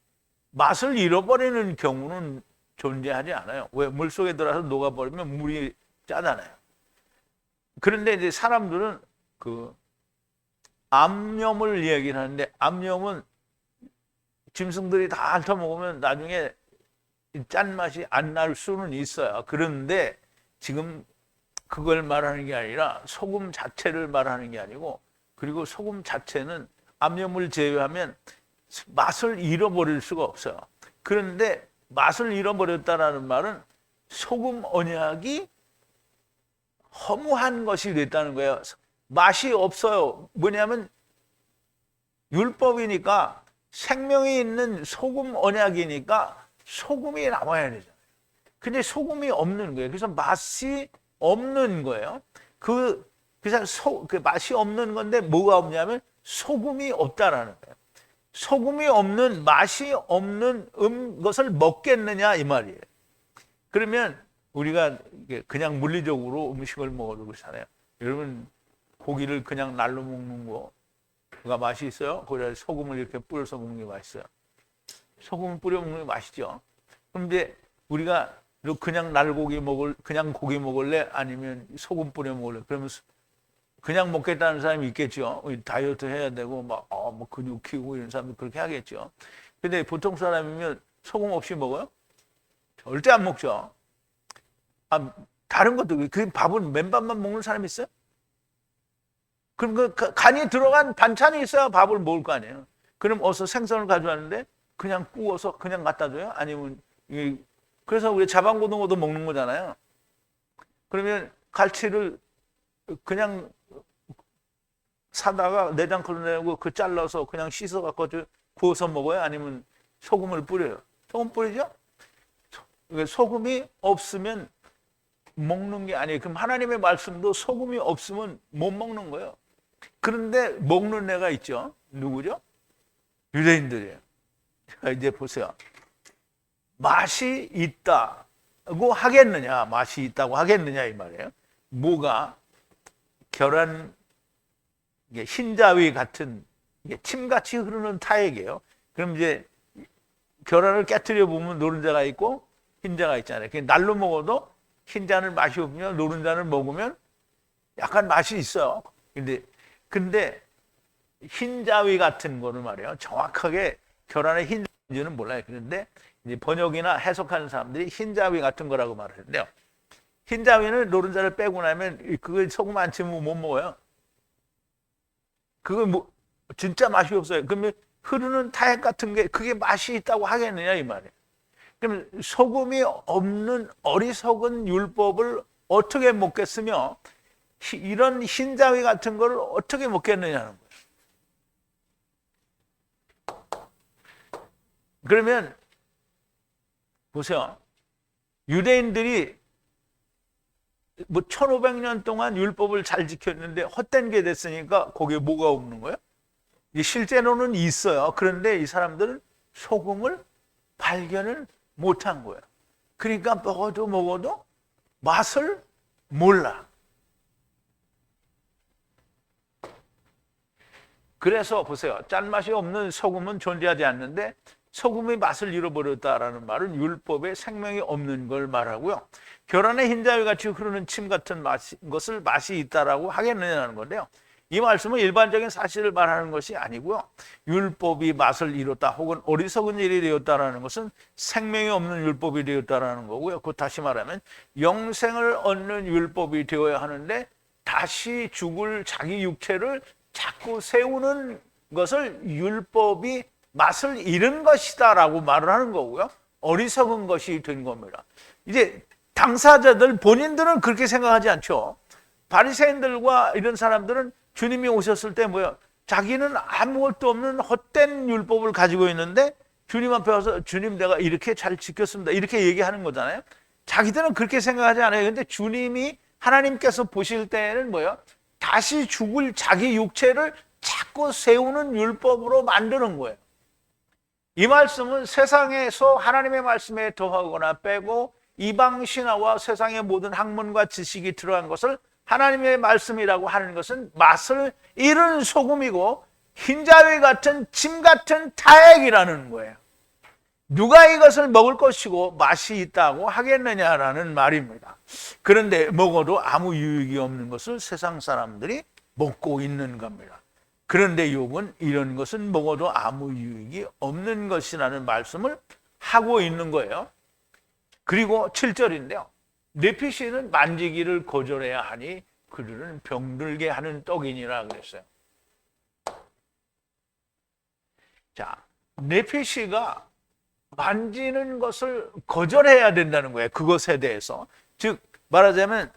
맛을 잃어버리는 경우는 존재하지 않아요. 왜? 물속에 들어가서 녹아버리면 물이 짜잖아요. 그런데 이제 사람들은 그 암염을 얘기를 하는데 암염은 짐승들이 다 핥아먹으면 나중에 짠맛이 안 날 수는 있어요. 그런데 지금 그걸 말하는 게 아니라 소금 자체를 말하는 게 아니고 그리고 소금 자체는 압력을 제외하면 맛을 잃어버릴 수가 없어요. 그런데 맛을 잃어버렸다라는 말은 소금 언약이 허무한 것이 됐다는 거예요. 맛이 없어요. 뭐냐면 율법이니까 생명이 있는 소금 언약이니까 소금이 남아야 되잖아요. 근데 소금이 없는 거예요. 그래서 맛이 없는 거예요. 그 맛이 없는 건데 뭐가 없냐면 소금이 없다라는 거예요. 소금이 없는 맛이 없는 것을 먹겠느냐 이 말이에요. 그러면 우리가 그냥 물리적으로 음식을 먹어도 그렇잖아요. 여러분 고기를 그냥 날로 먹는 거가 맛이 있어요? 거기다 소금을 이렇게 뿌려서 먹는 게 맛있어요. 소금을 뿌려 먹는 게 맛있죠. 그런데 우리가 그냥 그냥 고기 먹을래? 아니면 소금 뿌려 먹을래? 그러면 그냥 먹겠다는 사람이 있겠죠. 다이어트 해야 되고 뭐 근육 키우고 이런 사람들 그렇게 하겠죠. 근데 보통 사람이면 소금 없이 먹어요? 절대 안 먹죠. 다른 것도 그 밥은 맨밥만 먹는 사람이 있어요? 그럼 그 간이 들어간 반찬이 있어야 밥을 먹을 거 아니에요. 그럼 어서 생선을 가져왔는데 그냥 구워서 그냥 갖다 줘요? 아니면 그래서 우리 자반고등어도 먹는 거잖아요. 그러면 갈치를 그냥 사다가 내장 걸러내고 그 잘라서 그냥 씻어갖고 구워서 먹어요? 아니면 소금을 뿌려요? 소금 뿌리죠? 소금이 없으면 먹는 게 아니에요. 그럼 하나님의 말씀도 소금이 없으면 못 먹는 거예요. 그런데 먹는 애가 있죠. 누구죠? 유대인들이에요. 이제 보세요. 맛이 있다고 하겠느냐, 맛이 있다고 하겠느냐 이 말이에요. 뭐가 결한 흰자위 같은 침같이 흐르는 타액이에요. 그럼 이제 결한을 깨트려 보면 노른자가 있고 흰자가 있잖아요. 날로 먹어도 흰자는 맛이 없으면 노른자를 먹으면 약간 맛이 있어요. 근데 흰자위 같은 거는 말이에요. 정확하게 결한의 흰자위인지는 몰라요. 그런데 이제 번역이나 해석하는 사람들이 흰자위 같은 거라고 말하는데요. 흰자위는 노른자를 빼고 나면 그걸 소금 안 치면 못 먹어요. 그거 진짜 맛이 없어요. 그러면 흐르는 타액 같은 게 그게 맛이 있다고 하겠느냐 이 말이에요. 그럼 소금이 없는 어리석은 율법을 어떻게 먹겠으며 이런 흰자위 같은 걸 어떻게 먹겠느냐는 거예요. 그러면 보세요. 유대인들이 1500년 동안 율법을 잘 지켰는데 헛된 게 됐으니까 거기에 뭐가 없는 거예요? 실제로는 있어요. 그런데 이 사람들은 소금을 발견을 못한 거예요. 그러니까 먹어도 맛을 몰라. 그래서 보세요. 짠맛이 없는 소금은 존재하지 않는데 소금의 맛을 잃어버렸다라는 말은 율법에 생명이 없는 걸 말하고요. 결한의 흰자위 같이 흐르는 침 같은 것을 맛이 있다라고 하겠느냐는 건데요. 이 말씀은 일반적인 사실을 말하는 것이 아니고요. 율법이 맛을 잃었다 혹은 어리석은 일이 되었다라는 것은 생명이 없는 율법이 되었다라는 거고요. 곧 다시 말하면 영생을 얻는 율법이 되어야 하는데 다시 죽을 자기 육체를 자꾸 세우는 것을 율법이 맛을 잃은 것이다라고 말을 하는 거고요. 어리석은 것이 된 겁니다. 이제 당사자들 본인들은 그렇게 생각하지 않죠. 바리새인들과 이런 사람들은 주님이 오셨을 때 뭐예요? 자기는 아무것도 없는 헛된 율법을 가지고 있는데 주님 앞에 와서 주님 내가 이렇게 잘 지켰습니다. 이렇게 얘기하는 거잖아요. 자기들은 그렇게 생각하지 않아요. 근데 주님이 하나님께서 보실 때는 뭐예요? 다시 죽을 자기 육체를 자꾸 세우는 율법으로 만드는 거예요. 이 말씀은 세상에서 하나님의 말씀에 더하거나 빼고 이방 신화와 세상의 모든 학문과 지식이 들어간 것을 하나님의 말씀이라고 하는 것은 맛을 잃은 소금이고 흰자위 같은 침 같은 타액이라는 거예요. 누가 이것을 먹을 것이고 맛이 있다고 하겠느냐라는 말입니다. 그런데 먹어도 아무 유익이 없는 것을 세상 사람들이 먹고 있는 겁니다. 그런데 욥은 이런 것은 먹어도 아무 유익이 없는 것이라는 말씀을 하고 있는 거예요. 그리고 7절인데요. 내피시는 만지기를 거절해야 하니 그들은 병들게 하는 떡이니라 그랬어요. 자, 네피시가 만지는 것을 거절해야 된다는 거예요. 그것에 대해서. 즉 말하자면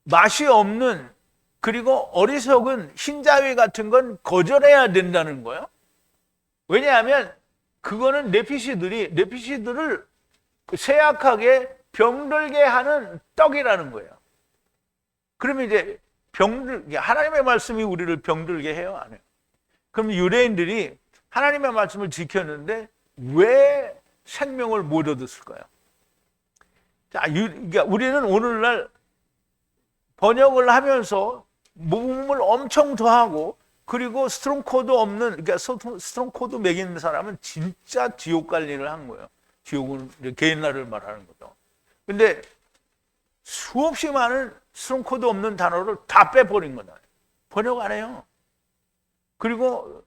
맛이 없는 그리고 어리석은 흰자위 같은 건 거절해야 된다는 거예요. 왜냐하면 그거는 네피시들을 쇠약하게 병들게 하는 떡이라는 거예요. 그러면 이제 하나님의 말씀이 우리를 병들게 해요, 안 해요? 그럼 유대인들이 하나님의 말씀을 지켰는데 왜 생명을 못 얻었을까요? 자, 그러니까 우리는 오늘날 번역을 하면서 모음을 엄청 더하고 그리고 스트롱 코드 없는, 그러니까 스트롱 코드 매기는 사람은 진짜 지옥 갈 일을 한 거예요. 지옥은 게일라를 말하는 거죠. 근데 수없이 많은 스트롱 코드 없는 단어를 다 빼버린 거다. 번역 안 해요. 그리고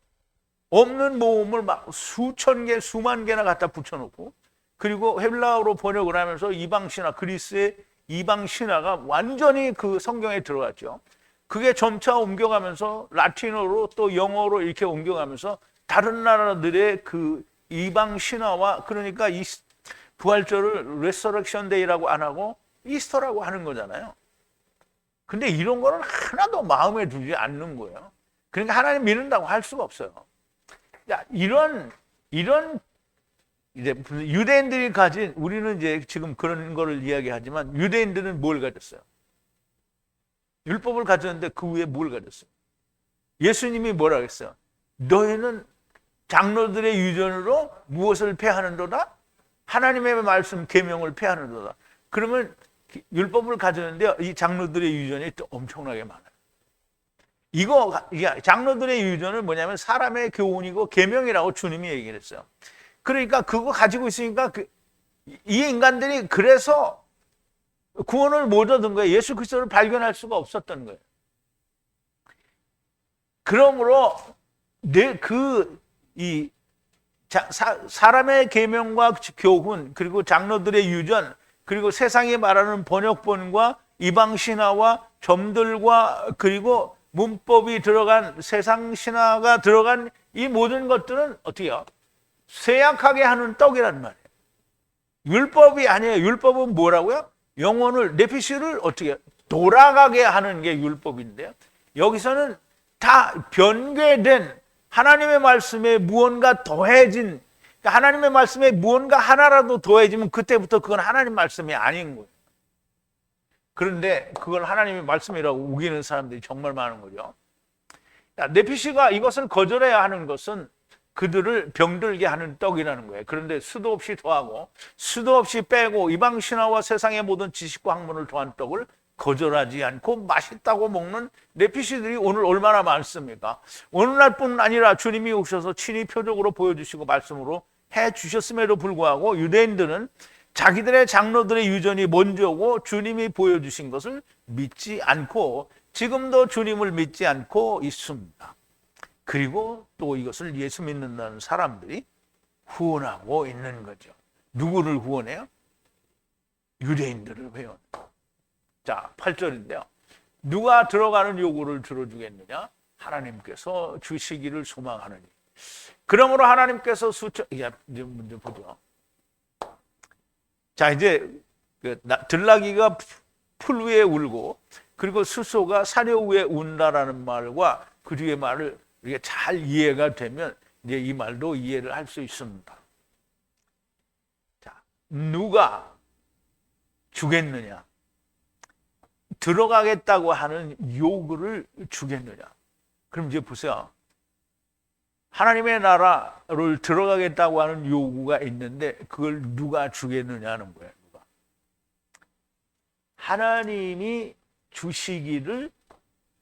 없는 모음을 막 수천 개, 수만 개나 갖다 붙여놓고, 그리고 헬라어로 번역을 하면서 이방 신화, 그리스의 이방 신화가 완전히 그 성경에 들어갔죠. 그게 점차 옮겨가면서 라틴어로 또 영어로 이렇게 옮겨가면서 다른 나라들의 그 이방 신화와, 그러니까 이 부활절을 레서렉션 데이라고 안 하고 이스터라고 하는 거잖아요. 근데 이런 거는 하나도 마음에 두지 않는 거예요. 그러니까 하나님 믿는다고 할 수가 없어요. 야, 이런 이제 유대인들이 가진, 우리는 이제 지금 그런 거를 이야기하지만 유대인들은 뭘 가졌어요? 율법을 가졌는데 그 위에 뭘 가졌어요? 예수님이 뭐라고 했어요? 너희는 장로들의 유전으로 무엇을 폐하는도다? 하나님의 말씀 계명을 폐하는도다. 그러면 율법을 가졌는데 이 장로들의 유전이 또 엄청나게 많아요. 장로들의 유전은 뭐냐면 사람의 교훈이고 계명이라고 주님이 얘기를 했어요. 그러니까 그거 가지고 있으니까 이 인간들이 그래서 구원을 못 얻은 거예요. 예수 그리스도를 발견할 수가 없었던 거예요. 그러므로 사람의 계명과 교훈, 그리고 장로들의 유전, 그리고 세상이 말하는 번역본과 이방 신화와 점들과 그리고 문법이 들어간 세상 신화가 들어간 이 모든 것들은 어떻게 해요? 쇠약하게 하는 떡이란 말이에요. 율법이 아니에요. 율법은 뭐라고요? 영혼을, 네피시를 어떻게 돌아가게 하는 게 율법인데요. 여기서는 다 변개된 하나님의 말씀에 무언가 더해진, 하나님의 말씀에 무언가 하나라도 더해지면 그때부터 그건 하나님 말씀이 아닌 거예요. 그런데 그걸 하나님의 말씀이라고 우기는 사람들이 정말 많은 거죠. 네피시가 이것을 거절해야 하는 것은 그들을 병들게 하는 떡이라는 거예요. 그런데 수도 없이 더하고 수도 없이 빼고 이방 신화와 세상의 모든 지식과 학문을 더한 떡을 거절하지 않고 맛있다고 먹는 네피시들이 오늘 얼마나 많습니까? 오늘날뿐 아니라 주님이 오셔서 친히 표적으로 보여주시고 말씀으로 해주셨음에도 불구하고 유대인들은 자기들의 장로들의 유전이 먼저고 주님이 보여주신 것을 믿지 않고 지금도 주님을 믿지 않고 있습니다. 그리고 또 이것을 예수 믿는다는 사람들이 후원하고 있는 거죠. 누구를 후원해요? 유대인들을 후원. 자, 8절인데요. 누가 들어가는 요구를 들어주겠느냐? 하나님께서 주시기를 소망하느니. 그러므로 하나님께서 이제 문제 보죠. 자, 이제 들나귀가 풀 위에 울고 그리고 수소가 사료 위에 운다라는 말과 그 뒤의 말을 이게 잘 이해가 되면 이제 이 말도 이해를 할 수 있습니다. 자, 누가 주겠느냐? 들어가겠다고 하는 요구를 주겠느냐? 그럼 이제 보세요. 하나님의 나라를 들어가겠다고 하는 요구가 있는데 그걸 누가 주겠느냐는 거예요. 누가. 하나님이 주시기를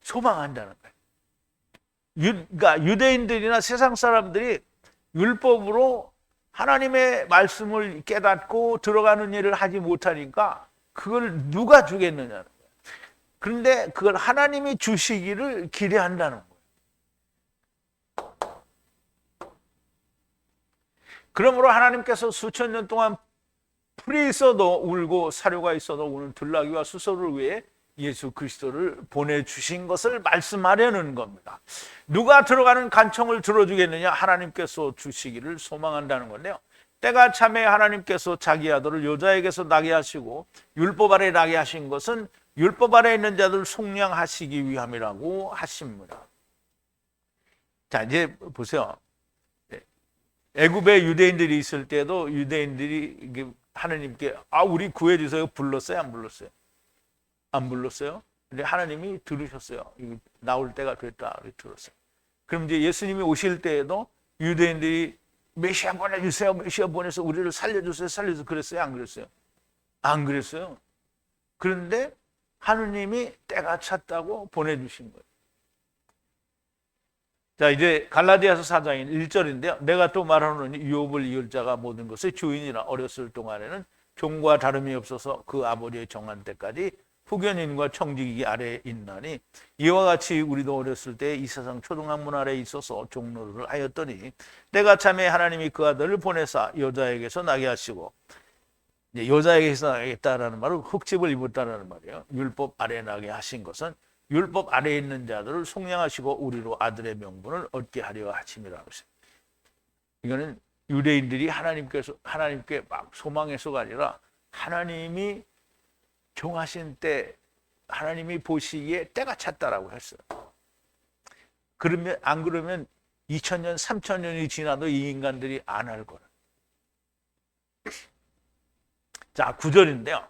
소망한다는 거예요. 그러니까 유대인들이나 세상 사람들이 율법으로 하나님의 말씀을 깨닫고 들어가는 일을 하지 못하니까 그걸 누가 주겠느냐는 거예요. 그런데 그걸 하나님이 주시기를 기대한다는 거예요. 그러므로 하나님께서 수천 년 동안 풀이 있어도 울고 사료가 있어도 우는 들나귀와 수소를 위해 예수 그리스도를 보내주신 것을 말씀하려는 겁니다. 누가 들어가는 간청을 들어주겠느냐? 하나님께서 주시기를 소망한다는 건데요. 때가 참에 하나님께서 자기 아들을 여자에게서 나게 하시고 율법 아래 나게 하신 것은 율법 아래 있는 자들을 속량하시기 위함이라고 하십니다. 자, 이제 보세요. 애굽에 유대인들이 있을 때도 유대인들이 하나님께 우리 구해주세요 불렀어요? 안 불렀어요? 안 불렀어요? 근데 하나님이 들으셨어요. 나올 때가 됐다 들었어요. 그럼 이제 예수님이 오실 때에도 유대인들이 메시아 보내주세요. 메시아 보내서 우리를 살려주세요. 살려주세요. 그랬어요? 안 그랬어요? 안 그랬어요. 그런데 하느님이 때가 찼다고 보내주신 거예요. 자, 이제 갈라디아서 4장 1절인데요. 내가 또 말하노니 유업을 이을 자가 모든 것의 주인이라 어렸을 동안에는 종과 다름이 없어서 그 아버지의 정한 때까지 후견인과 청지기 아래에 있나니 이와 같이 우리도 어렸을 때 이 세상 초등학문 아래에 있어서 종로를 하였더니 때가 참에 하나님이 그 아들을 보내사 여자에게서 나게 하시고, 이제 여자에게서 나게 했다라는 말은 흙집을 입었다라는 말이에요. 율법 아래에 나게 하신 것은 율법 아래에 있는 자들을 속량하시고 우리로 아들의 명분을 얻게 하려 하심이라고 했어요. 이거는 유대인들이 하나님께 막 소망해서가 아니라 하나님이 정하신 때, 하나님이 보시기에 때가 찼다라고 했어요. 그러면 안 그러면 2000년, 3000년이 지나도 이 인간들이 안 할 거라. 자, 9절인데요.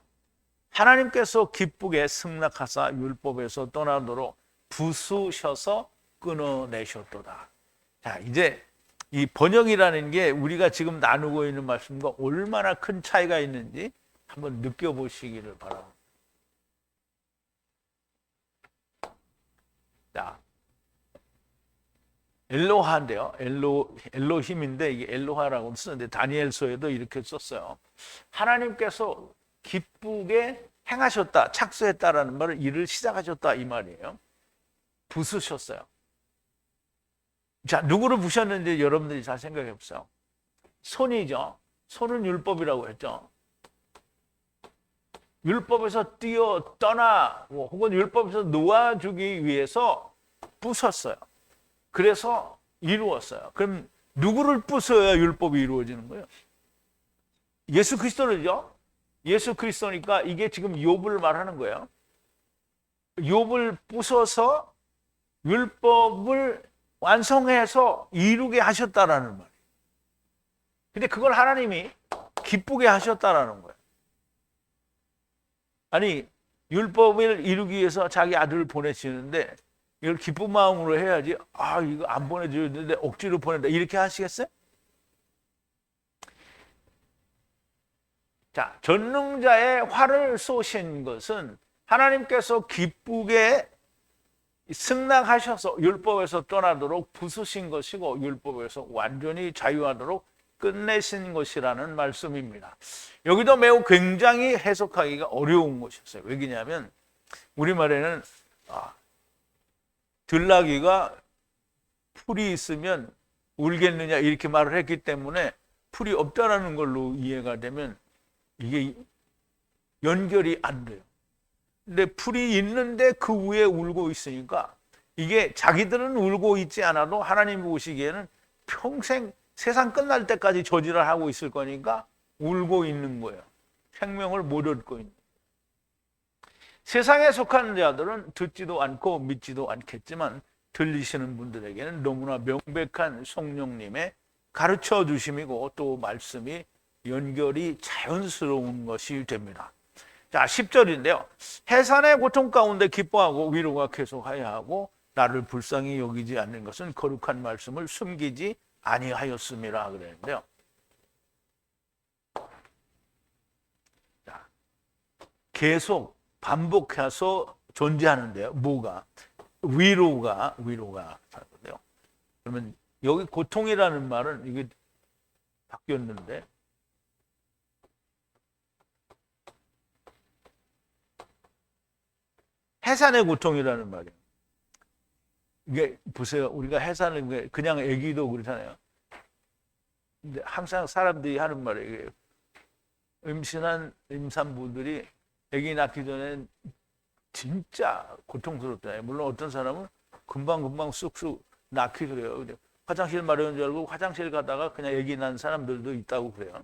하나님께서 기쁘게 승낙하사 율법에서 떠나도록 부수셔서 끊어내셨도다. 자, 이제 이 번역이라는 게 우리가 지금 나누고 있는 말씀과 얼마나 큰 차이가 있는지 한번 느껴보시기를 바랍니다. 자, 엘로하인데요. 엘로힘인데 이게 엘로하라고 쓰는데 다니엘서에도 이렇게 썼어요. 하나님께서 기쁘게 행하셨다, 착수했다라는 말을 일을 시작하셨다 이 말이에요. 부수셨어요. 자, 누구를 부셨는지 여러분들이 잘 생각해 보세요. 손이죠. 손은 율법이라고 했죠. 율법에서 떠나 혹은 율법에서 놓아주기 위해서 부쉈어요. 그래서 이루었어요. 그럼 누구를 부숴야 율법이 이루어지는 거예요? 예수 그리스도를요. 예수 그리스도니까 이게 지금 욥을 말하는 거예요. 욥을 부숴서 율법을 완성해서 이루게 하셨다라는 말이에요. 근데 그걸 하나님이 기쁘게 하셨다라는 거예요. 아니, 율법을 이루기 위해서 자기 아들을 보내시는데 이걸 기쁜 마음으로 해야지, 이거 안 보내주는데 억지로 보낸다 이렇게 하시겠어요? 자, 전능자의 화를 쏘신 것은 하나님께서 기쁘게 승낙하셔서 율법에서 떠나도록 부수신 것이고 율법에서 완전히 자유하도록 끝내신 것이라는 말씀입니다. 여기도 매우 굉장히 해석하기가 어려운 것이었어요. 왜냐하면 우리말에는 들나귀가 풀이 있으면 울겠느냐 이렇게 말을 했기 때문에 풀이 없다라는 걸로 이해가 되면 이게 연결이 안 돼요. 근데 풀이 있는데 그 위에 울고 있으니까 이게 자기들은 울고 있지 않아도 하나님 보시기에는 평생 세상 끝날 때까지 저지를 하고 있을 거니까 울고 있는 거예요. 생명을 못 얻고 있는. 세상에 속한 자들은 듣지도 않고 믿지도 않겠지만 들리시는 분들에게는 너무나 명백한 성령님의 가르쳐 주심이고 또 말씀이 연결이 자연스러운 것이 됩니다. 자, 10절인데요. 해산의 고통 가운데 기뻐하고 위로가 계속하여야 하고 나를 불쌍히 여기지 않는 것은 거룩한 말씀을 숨기지 아니하였음이라 그랬는데요. 자, 계속 반복해서 존재하는데요. 뭐가? 위로가. 그러면 여기 고통이라는 말은 이게 바뀌었는데 해산의 고통이라는 말이에요. 이게 보세요. 우리가 해산을 그냥 애기도 그렇잖아요. 근데 항상 사람들이 하는 말이에요. 임신한 임산부들이 애기 낳기 전에 진짜 고통스럽잖아요. 물론 어떤 사람은 금방금방 쑥쑥 낳기 그래요. 화장실 마려운 줄 알고 화장실 가다가 그냥 아기 낳은 사람들도 있다고 그래요.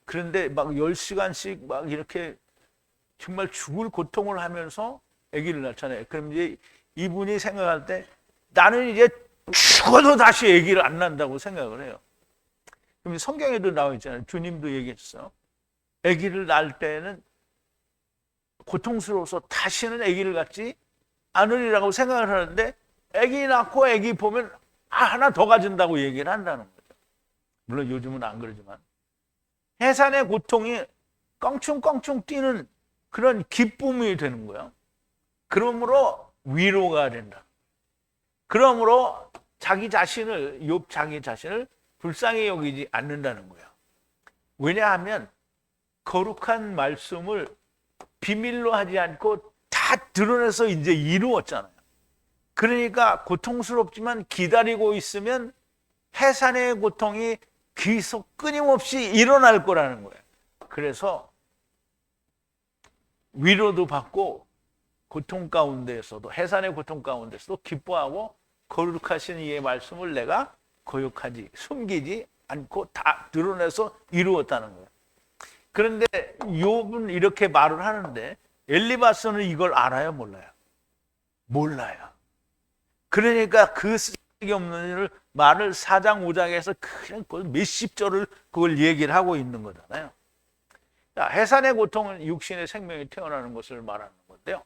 그런데 막 10시간씩 막 이렇게 정말 죽을 고통을 하면서 아기를 낳잖아요. 그럼 이제 이분이 생각할 때 나는 이제 죽어도 다시 아기를 안 낳는다고 생각을 해요. 그럼 성경에도 나와 있잖아요. 주님도 얘기했어요. 아기를 낳을 때는 고통스러워서 다시는 아기를 갖지 않으리라고 생각을 하는데 아기 낳고 아기 보면 하나 더 가진다고 얘기를 한다는 거죠. 물론 요즘은 안 그러지만 해산의 고통이 껑충껑충 뛰는 그런 기쁨이 되는 거예요. 그러므로 위로가 된다. 그러므로 자기 자신을 욥 자기 자신을 불쌍히 여기지 않는다는 거예요. 왜냐하면 거룩한 말씀을 비밀로 하지 않고 다 드러내서 이제 이루었잖아요. 그러니까 고통스럽지만 기다리고 있으면 해산의 고통이 계속 끊임없이 일어날 거라는 거예요. 그래서 위로도 받고 고통 가운데에서도 해산의 고통 가운데서도 기뻐하고 거룩하신 이의 말씀을 내가 거역하지 숨기지 않고 다 드러내서 이루었다는 거예요. 그런데 욥은 이렇게 말을 하는데 엘리바스는 이걸 알아요, 몰라요? 몰라요. 그러니까 그 쓰레기 없는 일을 말을 4장 5장에서 그냥 몇십 절을 그걸 얘기를 하고 있는 거잖아요. 자, 해산의 고통은 육신의 생명이 태어나는 것을 말하는 건데요.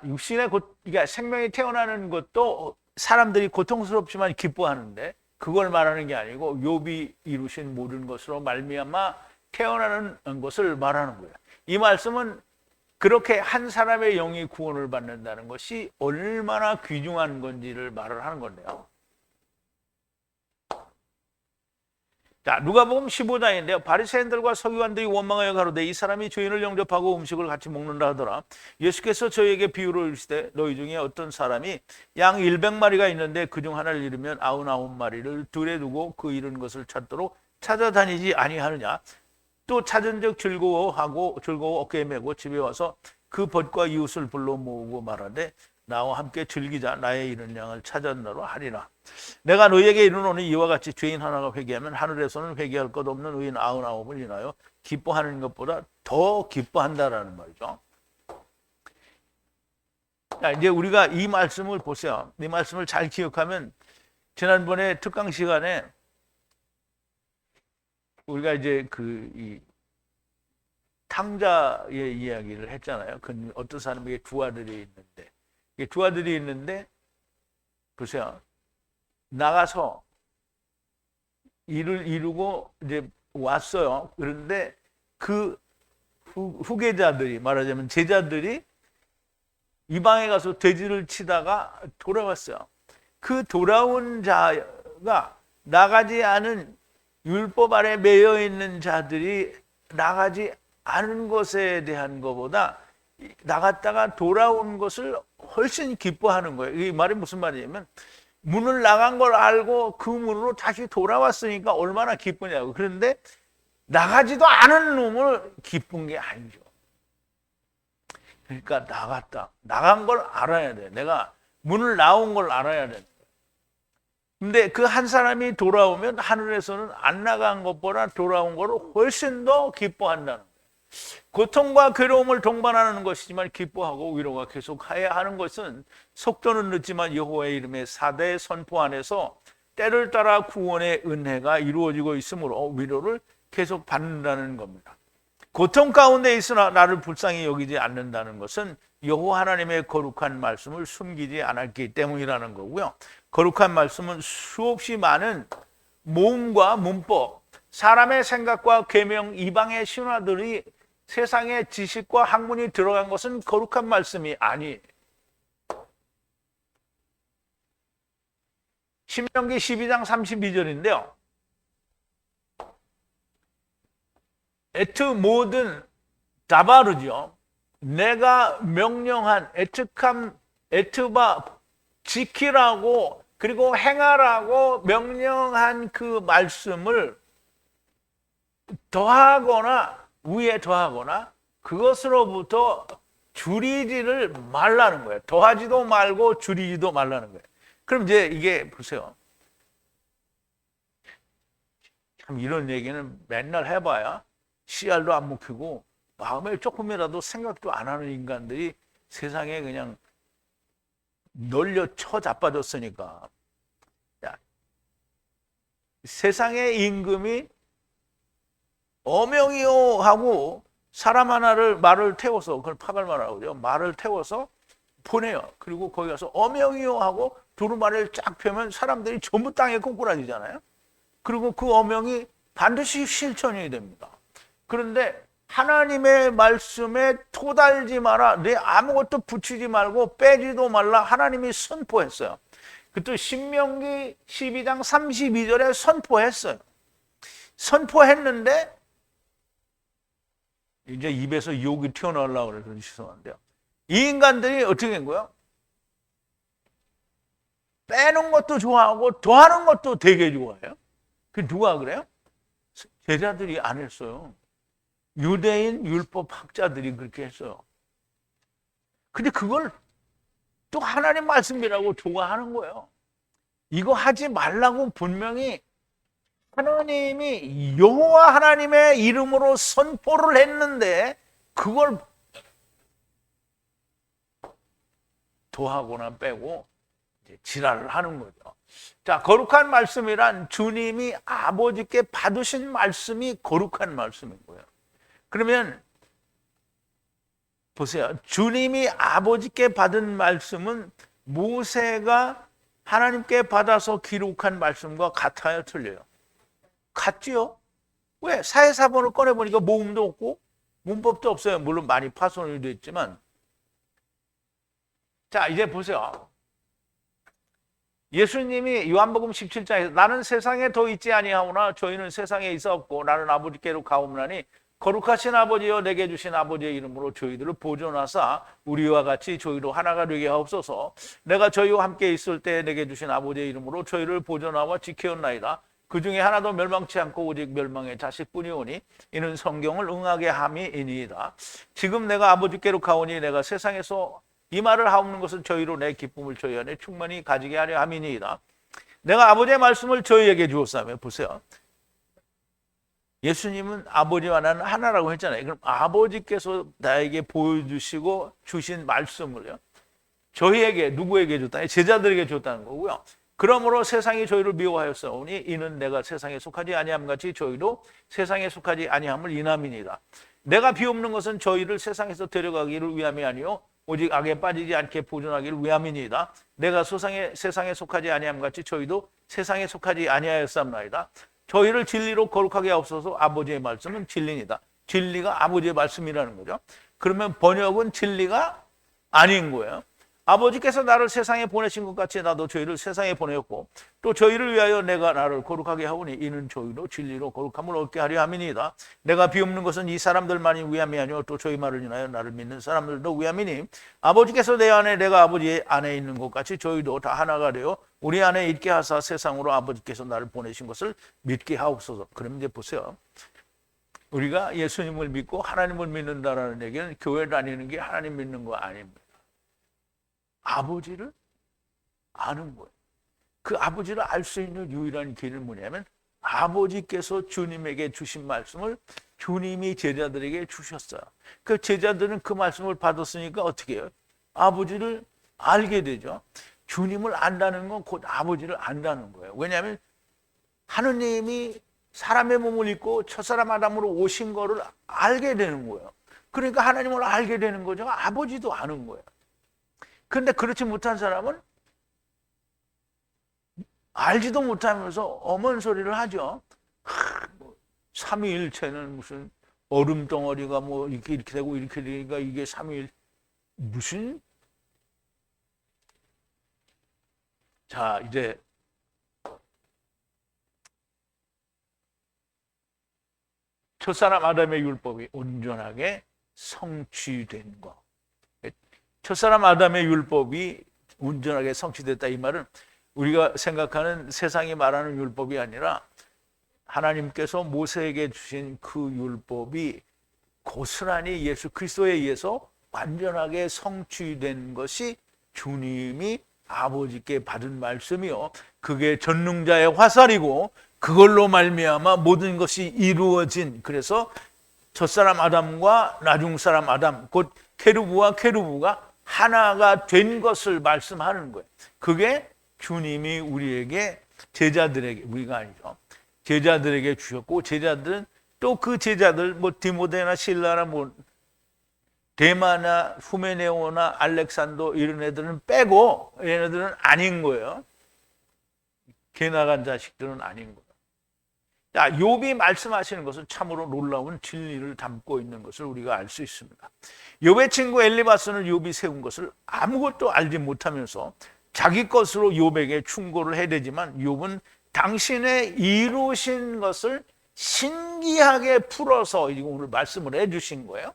육신의 그러니까 생명이 태어나는 것도 사람들이 고통스럽지만 기뻐하는데 그걸 말하는 게 아니고 욥이 이루신 모든 것으로 말미암아 태어나는 것을 말하는 거예요. 이 말씀은 그렇게 한 사람의 영이 구원을 받는다는 것이 얼마나 귀중한 건지를 말을 하는 건데요. 자, 누가복음 15장인데요. 바리새인들과 서기관들이 원망하여 가로되 이 사람이 죄인을 영접하고 음식을 같이 먹는다 하더라. 예수께서 저에게 비유를 이르시되 너희 중에 어떤 사람이 양 100마리가 있는데 그중 하나를 잃으면 99마리를 들에 두고 그 잃은 것을 찾도록 찾아다니지 아니하느냐. 또 찾은즉 즐거워 어깨에 메고 집에 와서 그 벗과 이웃을 불러 모으고 말하되 나와 함께 즐기자. 나의 잃은 양을 찾았나로 하리라. 내가 너희에게 이르노니 이와 같이 죄인 하나가 회개하면 하늘에서는 회개할 것 없는 의인 99을 인하여 기뻐하는 것보다 더 기뻐한다라는 말이죠. 자, 이제 우리가 이 말씀을 보세요. 이 말씀을 잘 기억하면 지난번에 특강 시간에 우리가 이제 이 탕자의 이야기를 했잖아요. 그 어떤 사람에게 두 아들이 있는데 보세요. 나가서 일을 이루고 이제 왔어요. 그런데 그 후계자들이 말하자면 제자들이 이방에 가서 돼지를 치다가 돌아왔어요. 그 돌아온 자가 나가지 않은 율법 아래 매여 있는 자들이 나가지 않은 것에 대한 것보다 나갔다가 돌아온 것을 훨씬 기뻐하는 거예요. 이 말이 무슨 말이냐면 문을 나간 걸 알고 그 문으로 다시 돌아왔으니까 얼마나 기쁘냐고. 그런데 나가지도 않은 놈을 기쁜 게 아니죠. 그러니까 나간 걸 알아야 돼. 내가 문을 나온 걸 알아야 돼. 근데 그 한 사람이 돌아오면 하늘에서는 안 나간 것보다 돌아온 걸 훨씬 더 기뻐한다는 거예요. 고통과 괴로움을 동반하는 것이지만 기뻐하고 위로가 계속해야 하는 것은 속도는 늦지만 여호와의 이름의 4대 선포 안에서 때를 따라 구원의 은혜가 이루어지고 있으므로 위로를 계속 받는다는 겁니다. 고통 가운데 있으나 나를 불쌍히 여기지 않는다는 것은 여호와 하나님의 거룩한 말씀을 숨기지 않았기 때문이라는 거고요. 거룩한 말씀은 수없이 많은 모음과 문법, 사람의 생각과 계명, 이방의 신화들이 세상의 지식과 학문이 들어간 것은 거룩한 말씀이 아니에요. 신명기 12장 32절인데요. 에트 모든 다바르죠. 내가 명령한 에트캄 에트바 지키라고 그리고 행하라고 명령한 그 말씀을 더하거나 위에 더하거나 그것으로부터 줄이지를 말라는 거예요. 더하지도 말고 줄이지도 말라는 거예요. 그럼 이제 이게 보세요. 참 이런 얘기는 맨날 해봐야 씨알도 안 먹히고 마음에 조금이라도 생각도 안 하는 인간들이 세상에 그냥 널려 쳐 자빠졌으니까. 야, 세상의 임금이 어명이요 하고 사람 하나를 말을 태워서, 그걸 파발마라고 그래요. 말을 태워서 보내요. 그리고 거기 가서 어명이요 하고 두루마리를 쫙 펴면 사람들이 전부 땅에 꼬꾸라지잖아요. 그리고 그 어명이 반드시 실천이 됩니다. 그런데 하나님의 말씀에 토달지 마라. 내 아무것도 붙이지 말고 빼지도 말라. 하나님이 선포했어요. 그때 신명기 12장 32절에 선포했어요. 선포했는데 이제 입에서 욕이 튀어나오려고 그래서 죄송한데요. 이 인간들이 어떻게 된 거예요? 빼는 것도 좋아하고 더하는 것도 되게 좋아해요. 그 누가 그래요? 제자들이 안 했어요. 유대인 율법 학자들이 그렇게 했어요. 근데 그걸 또 하나님 말씀이라고 좋아하는 거예요. 이거 하지 말라고 분명히 하나님이 여호와 하나님의 이름으로 선포를 했는데 그걸 더하거나 빼고 지랄을 하는 거죠. 자, 거룩한 말씀이란 주님이 아버지께 받으신 말씀이 거룩한 말씀인 거예요. 그러면 보세요. 주님이 아버지께 받은 말씀은 모세가 하나님께 받아서 기록한 말씀과 같아요, 틀려요? 같지요? 왜? 사회사본을 꺼내보니까 모음도 없고 문법도 없어요. 물론 많이 파손이 됐지만. 자, 이제 보세요. 예수님이 요한복음 17장에서 나는 세상에 더 있지 아니하오나 저희는 세상에 있어 없고 나는 아버지께로 가옵나니 거룩하신 아버지여 내게 주신 아버지의 이름으로 저희들을 보존하사 우리와 같이 저희로 하나가 되게 하옵소서. 내가 저희와 함께 있을 때 내게 주신 아버지의 이름으로 저희를 보존하와 지켜온나이다. 그 중에 하나도 멸망치 않고 오직 멸망의 자식뿐이오니 이는 성경을 응하게 함이니이다. 지금 내가 아버지께로 가오니 내가 세상에서 이 말을 하옵는 것은 저희로 내 기쁨을 저희 안에 충만히 가지게 하려 함이니이다. 내가 아버지의 말씀을 저희에게 주었사며. 보세요. 예수님은 아버지와 나는 하나라고 했잖아요. 그럼 아버지께서 나에게 보여주시고 주신 말씀을요, 저희에게, 누구에게 줬다? 제자들에게 줬다는 거고요. 그러므로 세상이 저희를 미워하였사오니 이는 내가 세상에 속하지 아니함 같이 저희도 세상에 속하지 아니함을 인함이니이다. 내가 비옵는 것은 저희를 세상에서 데려가기를 위함이 아니요 오직 악에 빠지지 않게 보존하기를 위함이니이다. 내가 세상에 속하지 아니함 같이 저희도 세상에 속하지 아니하였사옵나이다. 저희를 진리로 거룩하게 하옵소서. 아버지의 말씀은 진리니다. 진리가 아버지의 말씀이라는 거죠. 그러면 번역은 진리가 아닌 거예요. 아버지께서 나를 세상에 보내신 것 같이 나도 저희를 세상에 보내었고 또 저희를 위하여 내가 나를 거룩하게 하오니 이는 저희로 진리로 거룩함을 얻게 하려 함이니이다. 내가 비옵는 것은 이 사람들만이 위함이 아니오 또 저희 말을 인하여 나를 믿는 사람들도 위함이니 아버지께서 내 안에 내가 아버지 안에 있는 것 같이 저희도 다 하나가 되어 우리 안에 있게 하사 세상으로 아버지께서 나를 보내신 것을 믿게 하옵소서. 그럼 이제 보세요. 우리가 예수님을 믿고 하나님을 믿는다라는 얘기는 교회 다니는 게 하나님 믿는 거 아닙니다. 아버지를 아는 거예요. 그 아버지를 알 수 있는 유일한 길은 뭐냐면 아버지께서 주님에게 주신 말씀을 주님이 제자들에게 주셨어요. 그 제자들은 그 말씀을 받았으니까 어떻게 해요? 아버지를 알게 되죠. 주님을 안다는 건 곧 아버지를 안다는 거예요. 왜냐하면 하느님이 사람의 몸을 입고 첫사람 아담으로 오신 거를 알게 되는 거예요. 그러니까 하나님을 알게 되는 거죠. 아버지도 아는 거예요. 그런데 그렇지 못한 사람은 알지도 못하면서 어머니 소리를 하죠. 삼위일체는 무슨 얼음 덩어리가 뭐 이렇게 되고 이렇게 되니까 이게 삼위일 무슨. 자, 이제 첫사람 아담의 율법이 온전하게 성취된 것. 첫사람 아담의 율법이 온전하게 성취됐다, 이 말은 우리가 생각하는 세상이 말하는 율법이 아니라 하나님께서 모세에게 주신 그 율법이 고스란히 예수 그리스도에 의해서 완전하게 성취된 것이 주님이 아버지께 받은 말씀이요, 그게 전능자의 화살이고 그걸로 말미암아 모든 것이 이루어진, 그래서 첫사람 아담과 나중 사람 아담, 곧 케루브와 케루브가 하나가 된 것을 말씀하는 거예요. 그게 주님이 우리에게, 제자들에게, 우리가 아니죠, 제자들에게 주셨고, 제자들은 또 그 제자들, 뭐 디모데나 실라나 뭐 데마나 후메네오나 알렉산더 이런 애들은 빼고, 얘네들은 아닌 거예요. 개 나간 자식들은 아닌 거예요. 자, 욥이 말씀하시는 것은 참으로 놀라운 진리를 담고 있는 것을 우리가 알 수 있습니다. 욥의 친구 엘리바스는 욥이 세운 것을 아무것도 알지 못하면서 자기 것으로 욥에게 충고를 해대지만, 욥은 당신의 이루신 것을 신기하게 풀어서 오늘 말씀을 해주신 거예요.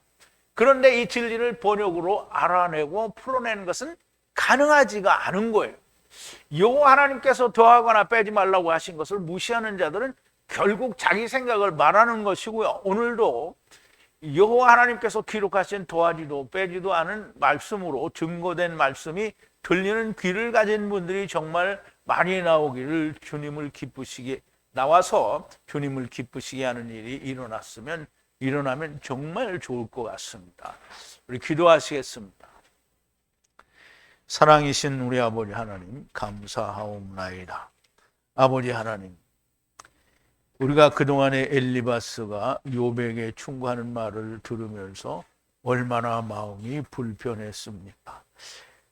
그런데 이 진리를 번역으로 알아내고 풀어내는 것은 가능하지가 않은 거예요. 여호와 하나님께서 더하거나 빼지 말라고 하신 것을 무시하는 자들은 결국 자기 생각을 말하는 것이고요. 오늘도 여호와 하나님께서 기록하신 더하지도 빼지도 않은 말씀으로 증거된 말씀이 들리는 귀를 가진 분들이 정말 많이 나오기를, 주님을 기쁘시게 나와서 주님을 기쁘시게 하는 일이 일어나면 정말 좋을 것 같습니다. 우리 기도하시겠습니다. 사랑이신 우리 아버지 하나님, 감사하옵나이다. 아버지 하나님, 우리가 그동안에 엘리바스가 욥에게 충고하는 말을 들으면서 얼마나 마음이 불편했습니까?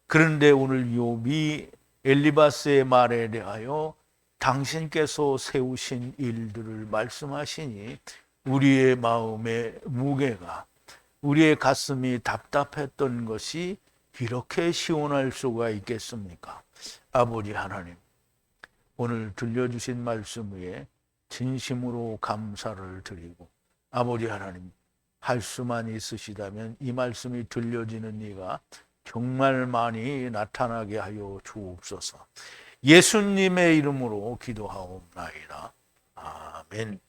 그런데 오늘 욥이 엘리바스의 말에 대하여 당신께서 세우신 일들을 말씀하시니 우리의 마음의 무게가, 우리의 가슴이 답답했던 것이 이렇게 시원할 수가 있겠습니까? 아버지 하나님, 오늘 들려주신 말씀 위에 진심으로 감사를 드리고, 아버지 하나님, 할 수만 있으시다면 이 말씀이 들려지는 이가 정말 많이 나타나게 하여 주옵소서. 예수님의 이름으로 기도하옵나이다. 아멘.